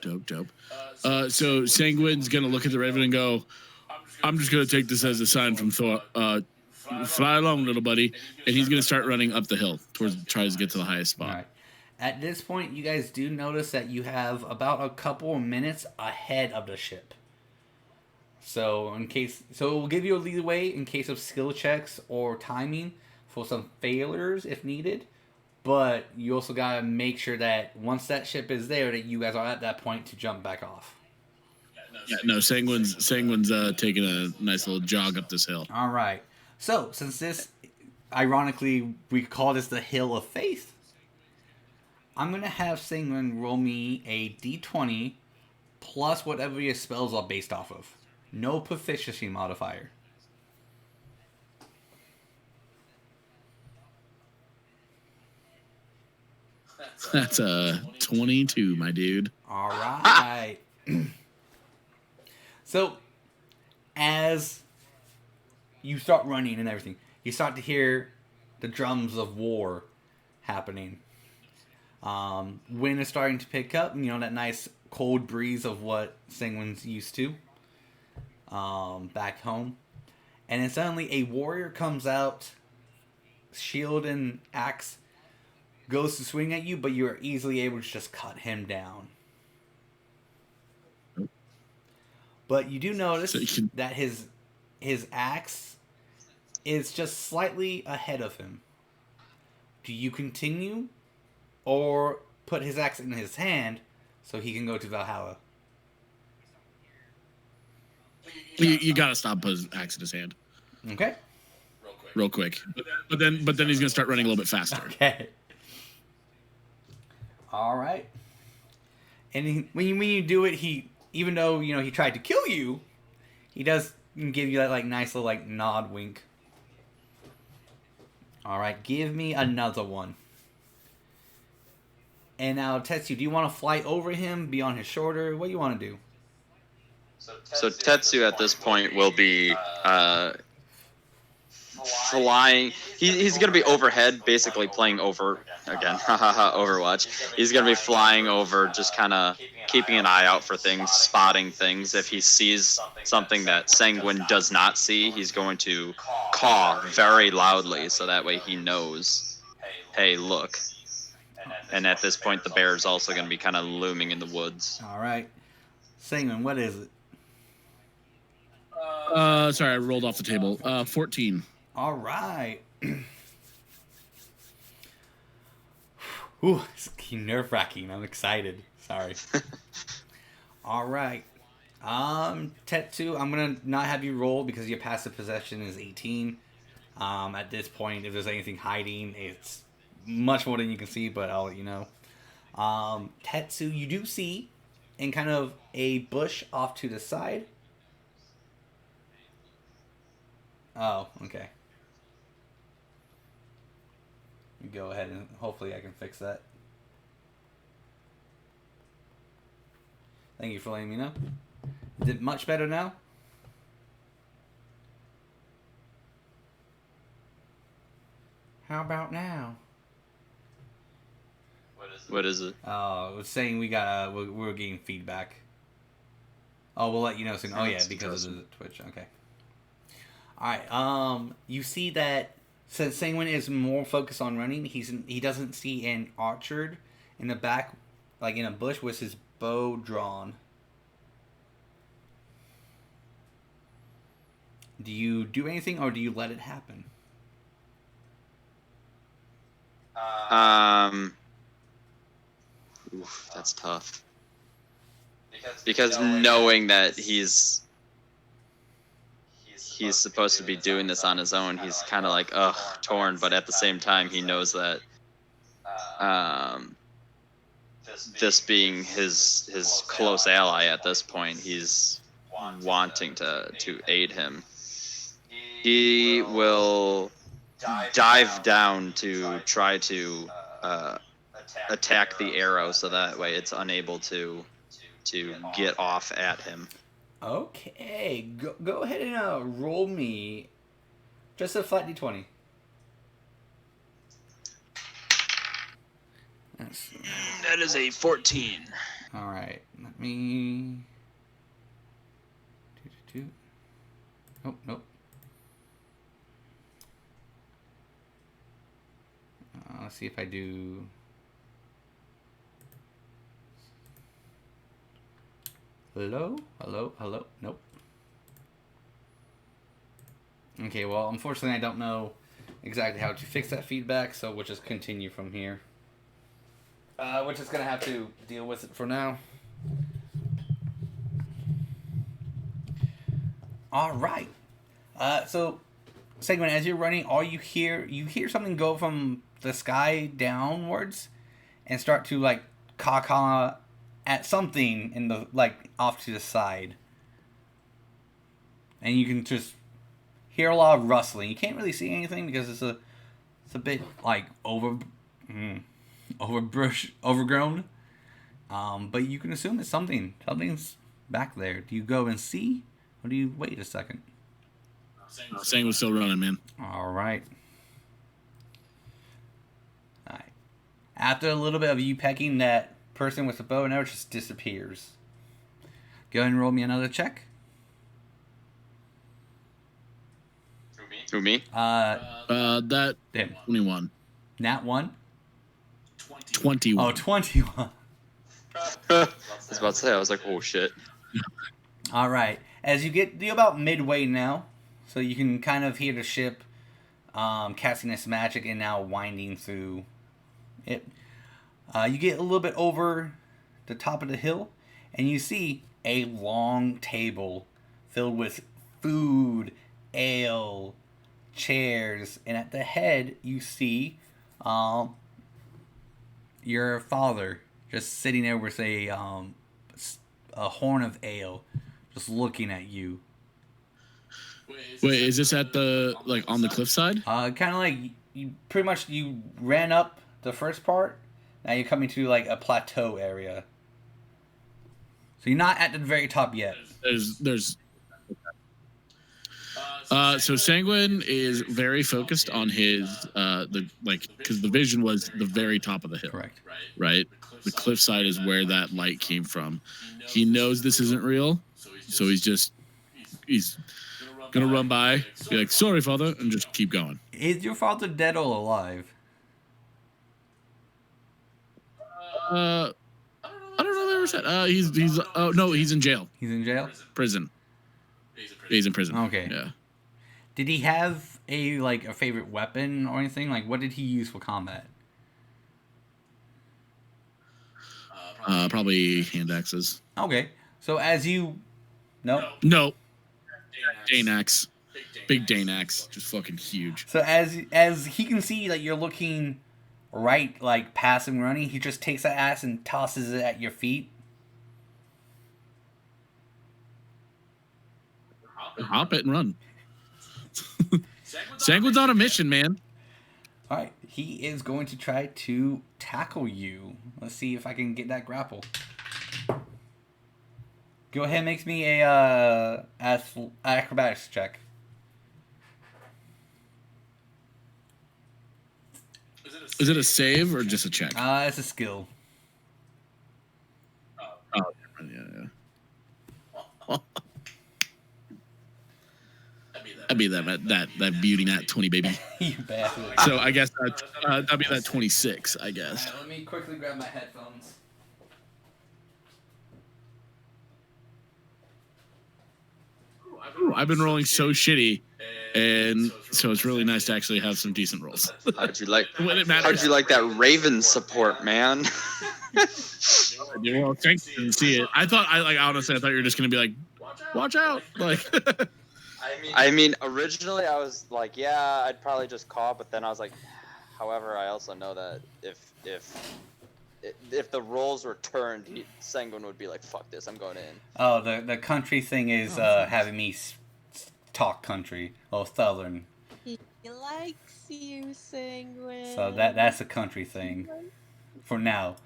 Dope. So Senguine's gonna look at the raven and go, "I'm just gonna take this as a sign from Thor. Fly along, little buddy." And he's gonna start running up the hill tries to get to the highest spot. All right. At this point, you guys do notice that you have about a couple of minutes ahead of the ship. So it will give you a leeway in case of skill checks or timing for some failures if needed. But you also gotta make sure that once that ship is there, that you guys are at that point to jump back off. Yeah, no, Senguine's taking a nice little jog up this hill. All right. So since this, ironically, we call this the Hill of Faith, I'm gonna have Senguine roll me a d20 plus whatever your spells are based off of. No proficiency modifier. That's a 22, my dude. All right. So, as you start running and everything, you start to hear the drums of war happening. Wind is starting to pick up. That nice cold breeze of what Senguine's used to. Back home. And then suddenly a warrior comes out, shield and axe, goes to swing at you, but you are easily able to just cut him down. But you do notice So you can- that his axe is just slightly ahead of him. Do you continue or put his axe in his hand so he can go to Valhalla? You gotta stop his axe in his hand Okay. real quick. But then he's gonna start running a little bit faster. Okay. All right. And when you do it, he, even though he tried to kill you, he does give you that like nice little like nod wink. All right, give me another one. And now Tetsu, do you want to fly over him, be on his shoulder? What do you want to do? So Tetsu at this point will be flying. He's going to be overhead, basically playing over, again, Overwatch. He's going to be flying over, just kind of keeping an eye out for things, spotting things. If he sees something that Senguine does not see, he's going to caw very loudly, so that way he knows, hey, look. And at this point, the bear is also going to be kind of looming in the woods. All right. Senguine, what is it? Sorry, I rolled off the table. 14. All right. Ooh, it's nerve-wracking. I'm excited. Sorry. All right. Tetsu, I'm going to not have you roll because your passive possession is 18. At this point, if there's anything hiding, it's much more than you can see, but I'll let you know. Tetsu, you do see in kind of a bush off to the side. Oh, okay. You go ahead and hopefully I can fix that. Thank you for letting me know. Is it much better now? How about now? What is it? Oh, it was saying we're getting feedback. Oh, we'll let you know soon. Oh yeah, because of the Twitch. Okay. All right. You see that since Senguine is more focused on running, he doesn't see an orchard in the back, like in a bush with his bow drawn. Do you do anything, or do you let it happen? Oof, that's tough. Because knowing that he's supposed to be doing this on his own, he's kind of like, ugh, torn, but at the same time, he knows that this being his close ally at this point, he's wanting to aid him. He will dive down to try to attack the arrow, so that way it's unable to get off at him. Okay, go ahead and roll me just a flat d20. That is a 14. All right, let me. Nope. Let's see if I do. Hello? Nope. Okay, well, unfortunately, I don't know exactly how to fix that feedback, so we'll just continue from here. We're just going to have to deal with it for now. All right. So, Senguine, as you're running, all you hear something go from the sky downwards and start to, like, caw at something in the, like, off to the side. And you can just hear a lot of rustling. You can't really see anything because it's a bit, like, overgrown. But you can assume it's something's back there. Do you go and see, or do you wait a second? Sang was still running, man. All right. After a little bit of you pecking, that person with the bow and arrow just disappears. Go ahead and roll me another check. Who, me? That Him. 21. Nat 1? 21. Oh, 21. I was about to say, I was like, oh shit. All right. As you're about midway now, so you can kind of hear the ship casting its magic and now winding through it. You get a little bit over the top of the hill, and you see a long table filled with food, ale, chairs, and at the head you see your father just sitting there with a horn of ale, just looking at you. Wait, is this at the on the cliffside? Kind of like you ran up the first part. Now you're coming to like a plateau area. So you're not at the very top yet. There's. So Senguine is very focused on his because the vision was the very top of the hill. Correct. Right. The cliffside is where that light came from. He knows this isn't real, so he's gonna run by, be like, "Sorry, father," and just keep going. Is your father dead or alive? I don't know if I ever said. He's oh no, he's in jail. He's in jail? Prison. He's in prison. Okay. Yeah. Did he have a favorite weapon or anything? Like, what did he use for combat? Probably hand axes. Okay. So as you... No? No. Dane axe. Big Dane axe. Just fucking huge. So as he can see that you're looking right, like, past him running, he just takes that axe and tosses it at your feet. Hop it and run. Sanguine's on a mission, man. Alright. He is going to try to tackle you. Let's see if I can get that grapple. Go ahead and make me a acrobatics check. Is it a save or just a check? It's a skill. Oh, yeah. That'd be that beauty nat 20, baby. You bastard. So I guess that'd be that 26, I guess. Alright, let me quickly grab my headphones. Ooh, I've been rolling so shitty, and so it's really nice to actually have some decent rolls. How'd you like? When it matters. How'd you like that Raven support, man? Well, thanks. Didn't see it. I honestly thought you were just gonna be like, watch out, like. I mean, originally I was like, yeah, I'd probably just call, but then I was like, however, I also know that if the roles were turned, Senguine would be like, fuck this, I'm going in. Oh, the country thing is having me talk country. Oh, southern. He likes you, Senguine. So that's a country thing. For now.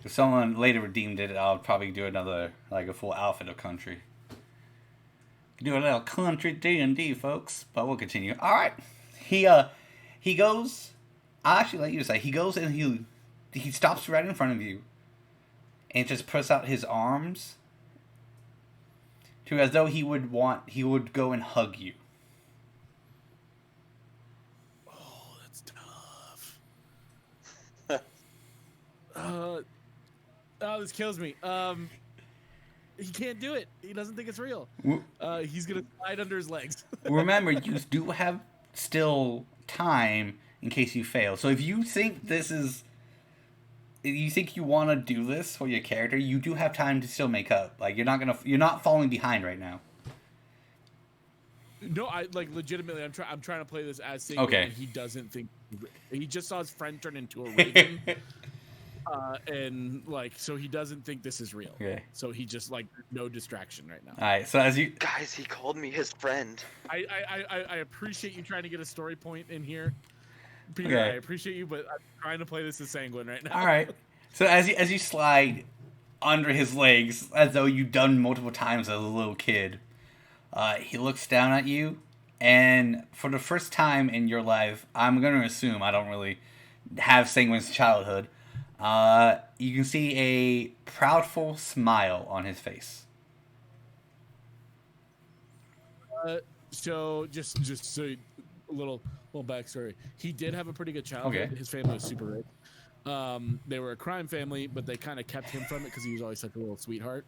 If someone later redeemed it, I'll probably do another, a full outfit of country. Do a little country D&D, folks. But we'll continue. Alright. He goes... I'll actually let you say. He goes and he stops right in front of you. And just puts out his arms. As though he would go and hug you. Oh, that's tough. This kills me. He can't do it. He doesn't think it's real. He's gonna slide under his legs. Remember, you do have still time in case you fail. So if you think you want to do this for your character, you do have time to still make up. Like, you're not falling behind right now. No, I legitimately. I'm trying to play this as Senguine, okay. And he doesn't think. He just saw his friend turn into a raven. And so he doesn't think this is real. Okay. So he just no distraction right now. All right. So as you guys, he called me his friend. I appreciate you trying to get a story point in here, Peter. Okay. I appreciate you, but I'm trying to play this as Senguine right now. All right. So as you slide under his legs, as though you've done multiple times as a little kid, he looks down at you, and for the first time in your life, I'm gonna assume I don't really have Senguine's childhood. You can see a proudful smile on his face. So just so a little backstory. He did have a pretty good childhood. Okay. His family was super rich. They were a crime family, but they kind of kept him from it because he was always such a little sweetheart.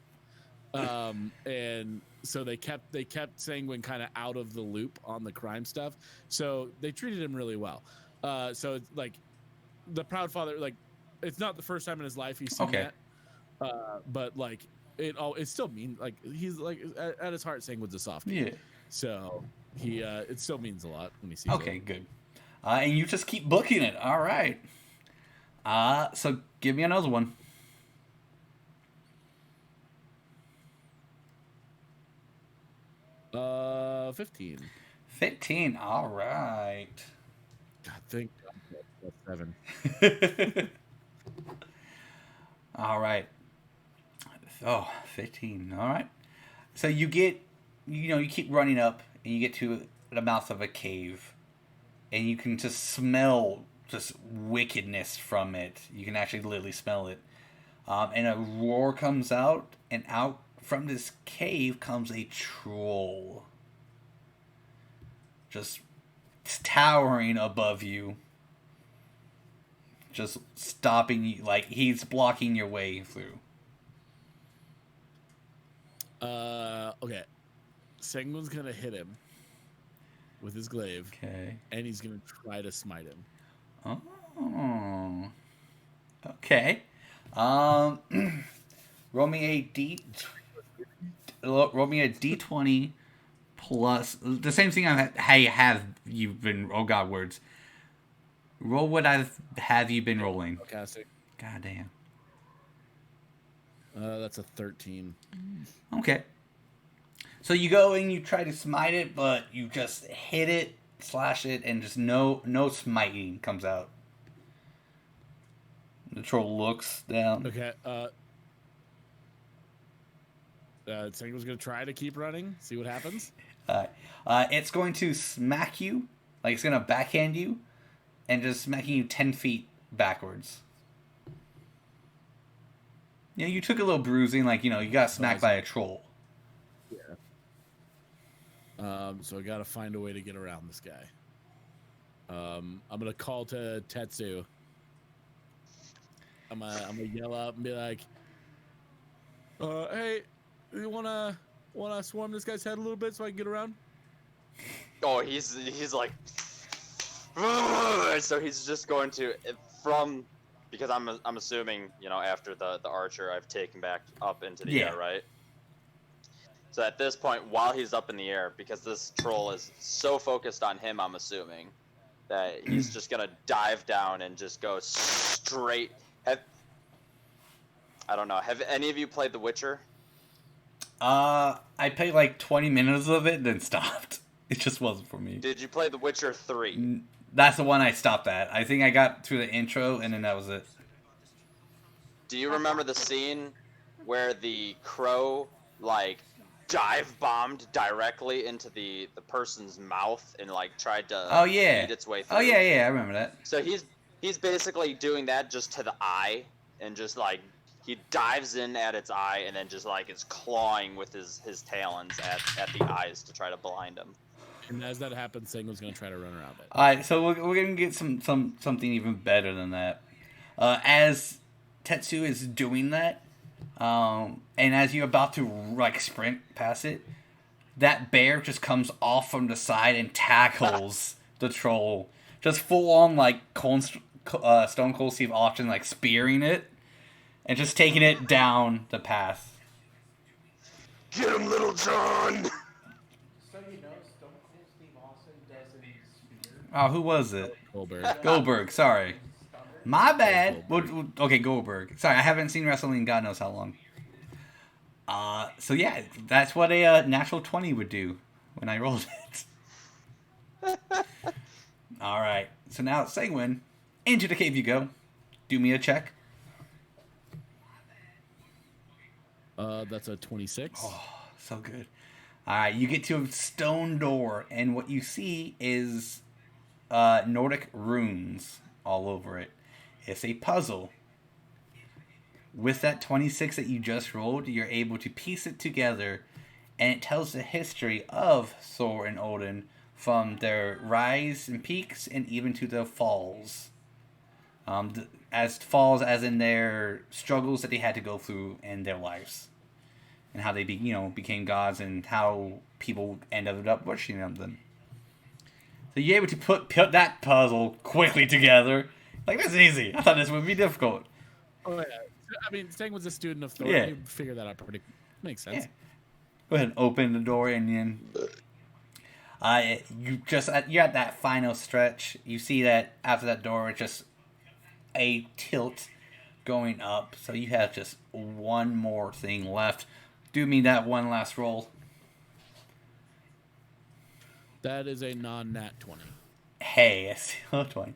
And so they kept Senguine kind of out of the loop on the crime stuff. So they treated him really well. So it's like the proud father, like it's not the first time in his life he's seen that. But like it still means like he's like at his heart Senguine's a soft kid. Yeah. So he it still means a lot when he sees Okay, it. good. And you just keep booking it. All right. So give me another one. Uh, 15. 15. All right. God, thank God that's 7. All right. Oh, 15. All right. So you get, you keep running up and you get to the mouth of a cave. And you can just smell just wickedness from it. You can actually literally smell it. And a roar comes out, and out from this cave comes a troll. Just towering above you. Just stopping you, like he's blocking your way through. Okay. Senguine's gonna hit him with his glaive. Okay. And he's gonna try to smite him. Oh. Okay. Roll me a D20 plus the same thing I have you been. Oh God, words. Roll what have you been rolling? Sarcastic. God damn. That's a 13. Okay. So you go and you try to smite it, but you just hit it, slash it, and just no smiting comes out. The troll looks down. Okay. Senguine's gonna try to keep running. See what happens. It's going to smack you, like it's gonna backhand you, and just smacking you 10 feet backwards. You took a little bruising, like you got smacked by a troll. Yeah. So I gotta find a way to get around this guy. I'm gonna call to Tetsu. I'm gonna yell up and be like, "Hey, you wanna swarm this guy's head a little bit so I can get around?" Oh, he's like, so he's just going to because I'm assuming after the archer I've taken back up into the air, right? So at this point, while he's up in the air, because this troll is so focused on him, I'm assuming that he's just gonna dive down and just go straight. I don't know. Have any of you played The Witcher? I played like 20 minutes of it, then stopped. It just wasn't for me. Did you play The Witcher 3? That's the one I stopped at. I think I got through the intro, and then that was it. Do you remember the scene where the crow dive bombed directly into the person's mouth and tried to eat its way through? Oh yeah, I remember that. So he's basically doing that just to the eye, and just he dives in at its eye and then just is clawing with his talons at the eyes to try to blind him. And as that happens, Senguine's gonna try to run around it. All right, so we're gonna get something even better than that. As Tetsu is doing that, and as you're about to sprint past it, that bear just comes off from the side and tackles the troll, just full on Stone Cold Steve Austin spearing it, and just taking it down the path. Get him, Little John! So Stone Cold Steve Austin doesn't spear. Oh, who was it? Goldberg. Sorry. My bad. Okay, Goldberg. Sorry, I haven't seen wrestling in God knows how long. So yeah, that's what a natural 20 would do when I rolled it. All right. So now, Senguine, into the cave you go. Do me a check. That's a 26. Oh, so good. All right, you get to a stone door, and what you see is Nordic runes all over it. It's a puzzle. With that 26 that you just rolled, you're able to piece it together, and it tells the history of Thor and Odin from their rise and peaks and even to the falls. As falls as in their struggles that they had to go through in their lives. and how they became gods and how people ended up worshiping them. So you're able to put that puzzle quickly together. Like, that's easy. I thought this would be difficult. Oh yeah. I mean, Senguine's a student of Thor. Yeah. You figure that out pretty. Makes sense. Yeah. Go ahead and open the door, and then you're at that final stretch. You see that after that door, it's just a tilt going up. So you have just one more thing left. Do me that one last roll. That is a non-nat 20. Hey, it's still 20.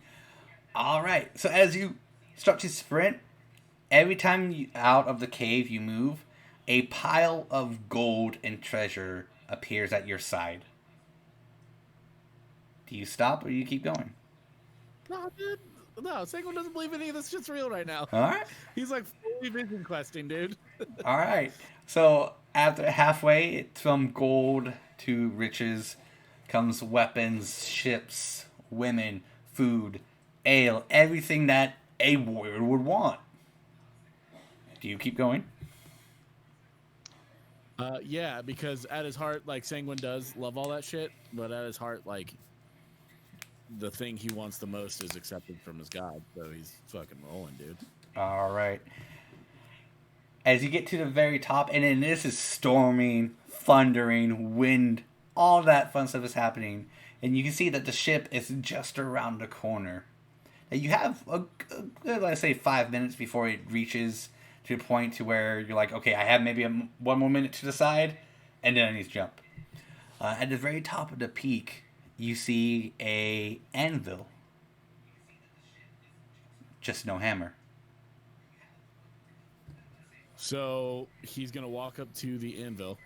All right. So as you start to sprint, every time you out of the cave you move, a pile of gold and treasure appears at your side. Do you stop or do you keep going? No, dude. No, Senguine doesn't believe any of this shit's real right now. All right. He's like fully vision questing, dude. All right. So after halfway, it's from gold to riches comes weapons, ships, women, food, ale, everything that a warrior would want. Do you keep going? Yeah, because at his heart, like, Senguine does love all that shit, but at his heart, like, the thing he wants the most is accepted from his god, so he's fucking rolling, dude. All right. As you get to the very top, and then this is storming, thundering, wind, all that fun stuff is happening, and you can see that the ship is just around the corner. Now you have a good, let's say, 5 minutes before it reaches to the point to where you're like, okay, I have maybe one more minute to decide, and then I need to jump. At the very top of the peak, you see a anvil. Just no hammer. So he's gonna walk up to the anvil.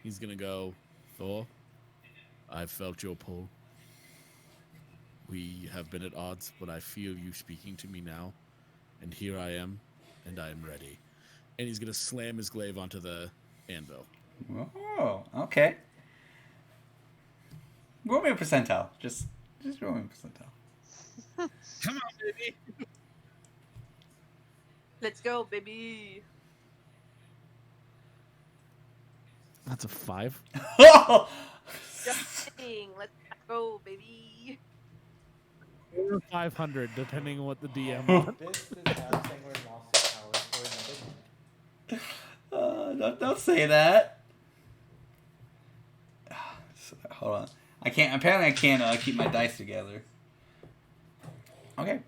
He's gonna go, Thor, I've felt your pull. We have been at odds, but I feel you speaking to me now, and here I am, and I am ready. And he's gonna slam his glaive onto the anvil. Oh, okay. Roll me a percentile. Just roll me a percentile. Come on, baby. Let's go, baby. That's a 5. Just saying, let's go, baby. Or 500, depending on what the DM wants. This is how Senguine lost his powers for another. Don't say that. Hold on. Apparently I can't keep my dice together. Okay.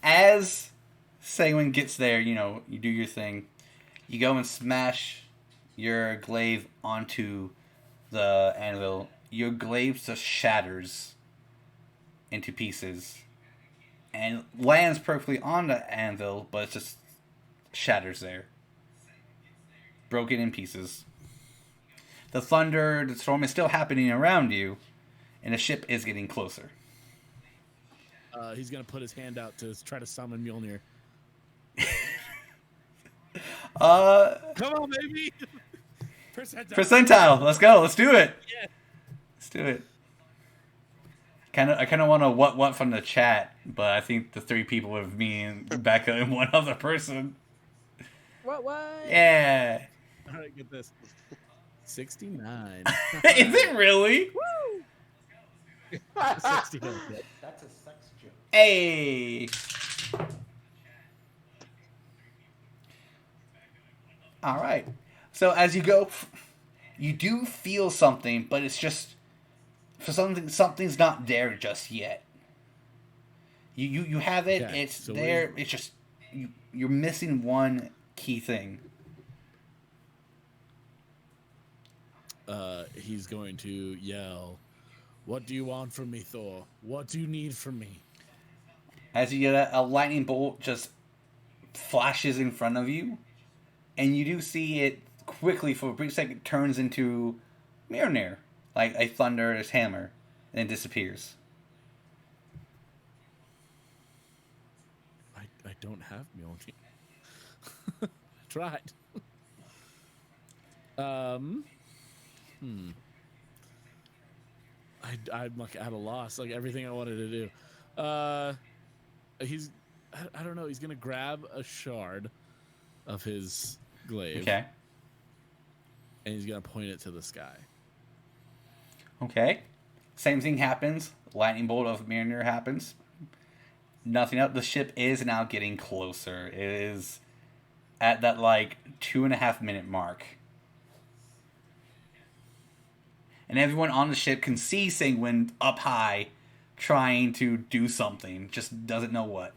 As Senguine gets there, you do your thing. You go and smash your glaive onto the anvil. Your glaive just shatters into pieces and lands perfectly on the anvil, but it just shatters there. Broken in pieces. The thunder, the storm is still happening around you, and the ship is getting closer. He's gonna put his hand out to try to summon Mjolnir. Come on, baby. Percentile. Let's go. Let's do it. Yeah. Let's do it. I kind of want to what from the chat, but I think the 3 people are me and Rebecca and one other person. What? Yeah. All right, get this. 69. Is it really? Woo! 69. That's a sex joke. Hey. All right. So as you go, you do feel something, but it's just something's not there just yet. You have it. Okay, It's so there. It's just you're missing one key thing. He's going to yell, "What do you want from me, Thor? What do you need from me?" As you get a lightning bolt just flashes in front of you, and you do see it quickly for a brief second turns into Mjolnir, like a thunderous hammer, and it disappears. I don't have Mjolnir. Tried. I'm like at a loss. Like everything I wanted to do. I don't know. He's gonna grab a shard of his glaive. Okay. and he's gonna point it to the sky. Okay. Same thing happens. Lightning bolt of Mariner happens. Nothing else. The ship is now getting closer. It is at that 2.5 minute mark. And everyone on the ship can see Senguine up high trying to do something. Just doesn't know what.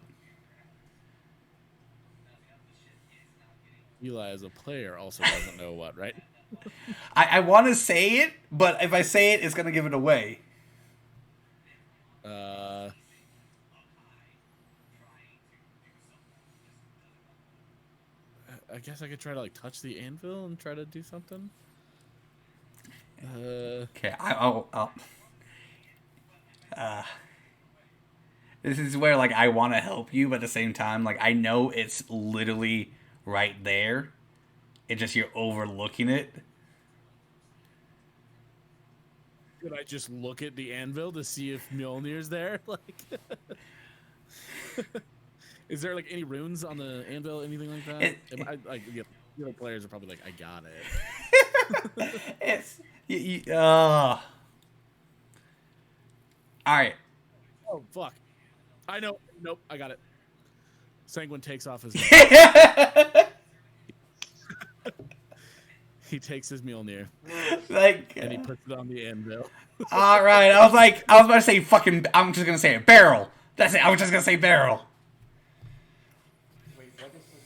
Eli, as a player, also doesn't know what, right? I want to say it, but if I say it, it's going to give it away. I guess I could try to touch the anvil and try to do something. Okay, I'll this is where I want to help you, but at the same time, I know it's literally right there. It's just you're overlooking it. Could I just look at the anvil to see if Mjolnir's there? Is there any runes on the anvil, anything like that? The other players are probably I got it. It's all right. Oh fuck! I know. Nope, I got it. Senguine takes off his. He takes his Mjolnir, and he puts it on the anvil. All right, I was about to say fucking. I'm just gonna say it. Beryl. That's it. I was just gonna say Beryl.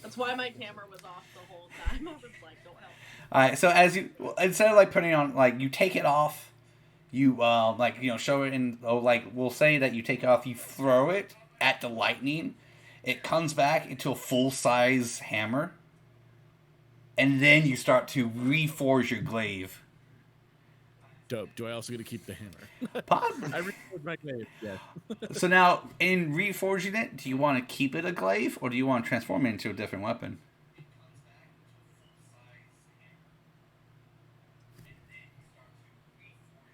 That's why my camera was off the whole time. I was like, don't help. All right, so as you instead of putting it on, you take it off. You show it in. We'll say that you take it off. You throw it at the lightning. It comes back into a full size hammer. And then you start to reforge your glaive. Dope. Do I also get to keep the hammer? I reforged my glaive, yeah. So now, in reforging it, do you want to keep it a glaive, or do you want to transform it into a different weapon?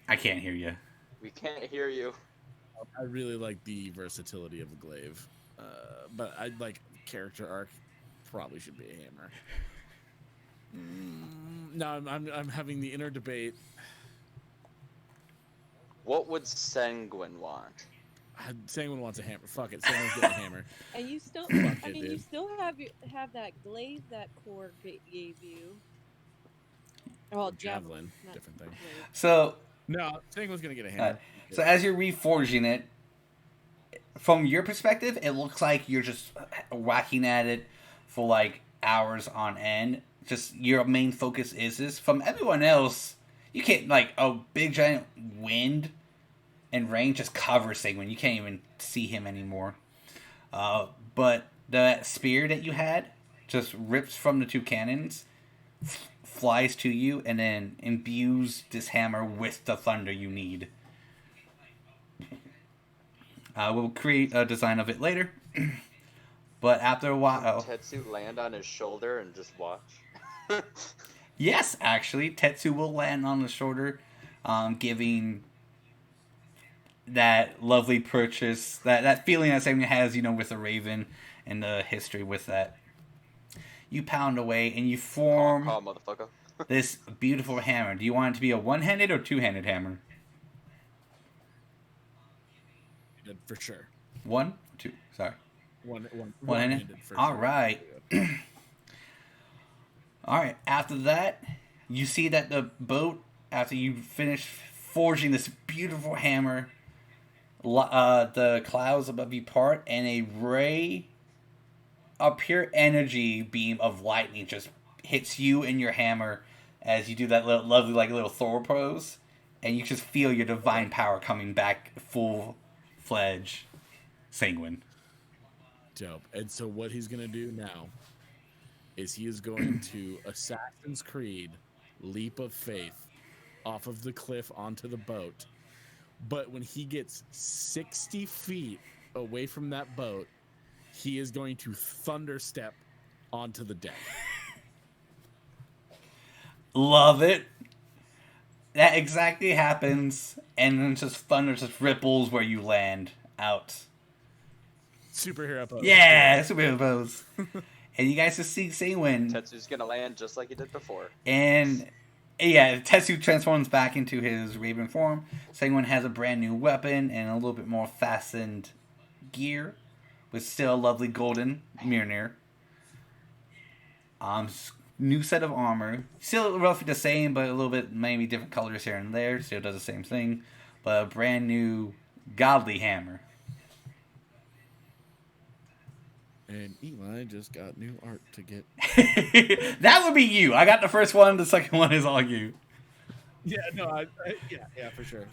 I can't hear you. We can't hear you. I really like the versatility of a glaive. But I character arc probably should be a hammer. No, I'm having the inner debate. What would Senguine want? Senguine wants a hammer. Fuck it, Senguine's getting a hammer. And you still, you still have that glaive that Core gave you. Oh, javelin, different thing. So no, Senguine's gonna get a hammer. So as you're reforging it, from your perspective, it looks like you're just whacking at it for hours on end. Just your main focus is this. From everyone else, you can't a big giant wind and rain just covers Senguine. You can't even see him anymore. But the spear that you had just rips from the two cannons, flies to you, and then imbues this hammer with the thunder you need. We'll create a design of it later. But after a while... Tetsu land on his shoulder and just watch? Yes, actually. Tetsu will land on the shoulder, giving that lovely purchase, that feeling that Senguine has, with a raven and the history with that. You pound away and you form motherfucker. this beautiful hammer. Do you want it to be a one-handed or two-handed hammer? For sure. One? Two? Sorry. One-handed. All right. All right. After that, you see that the boat, after you finish forging this beautiful hammer, the clouds above you part, and a ray, a pure energy beam of lightning just hits you and your hammer as you do that lovely little Thor pose, and you just feel your divine power coming back full-fledged Senguine. Dope. And so what he's going to do now is he is going to Assassin's Creed leap of faith off of the cliff onto the boat. But when he gets 60 feet away from that boat, he is going to thunderstep onto the deck. Love it. That exactly happens, and then just thunder just ripples where you land out. Superhero pose. Yeah, superhero pose. And you guys just see Senguine. Tetsu's gonna land just like he did before. And Yeah, Tetsu transforms back into his Raven form. Senguine has a brand new weapon and a little bit more fastened gear, with still a lovely golden Mjolnir. New set of armor, still roughly the same, but a little bit maybe different colors here and there. Still does the same thing, but a brand new godly hammer. And Eli just got new art to get. That would be you. I got the first one. The second one is all you. Yeah, no, yeah, for sure.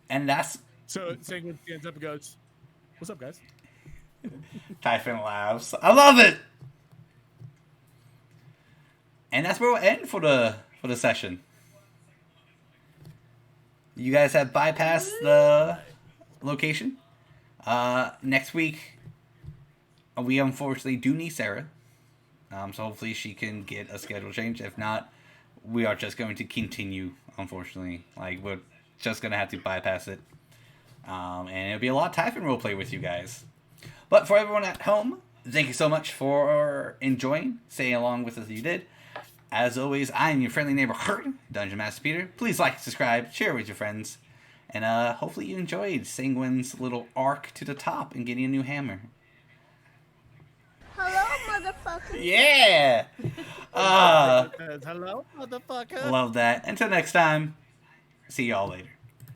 And that's So Senguine stands up and goes, "What's up, guys?" Typhon laughs. I love it. And that's where we'll end for the session. You guys have bypassed the location. Next week, we unfortunately do need Sarah. So hopefully she can get a schedule change. If not, we are just going to continue, unfortunately. Like, we're just going to have to bypass it. And it'll be a lot of Typhon roleplay with you guys. But for everyone at home, thank you so much for enjoying, staying along with us as you did. As always, I am your friendly neighbor, Dungeon Master Peter. Please like, subscribe, share with your friends. And hopefully you enjoyed Senguine's little arc to the top and getting a new hammer. Hello, motherfucker. Yeah! Hello, motherfucker. Love that. Until next time, see y'all later.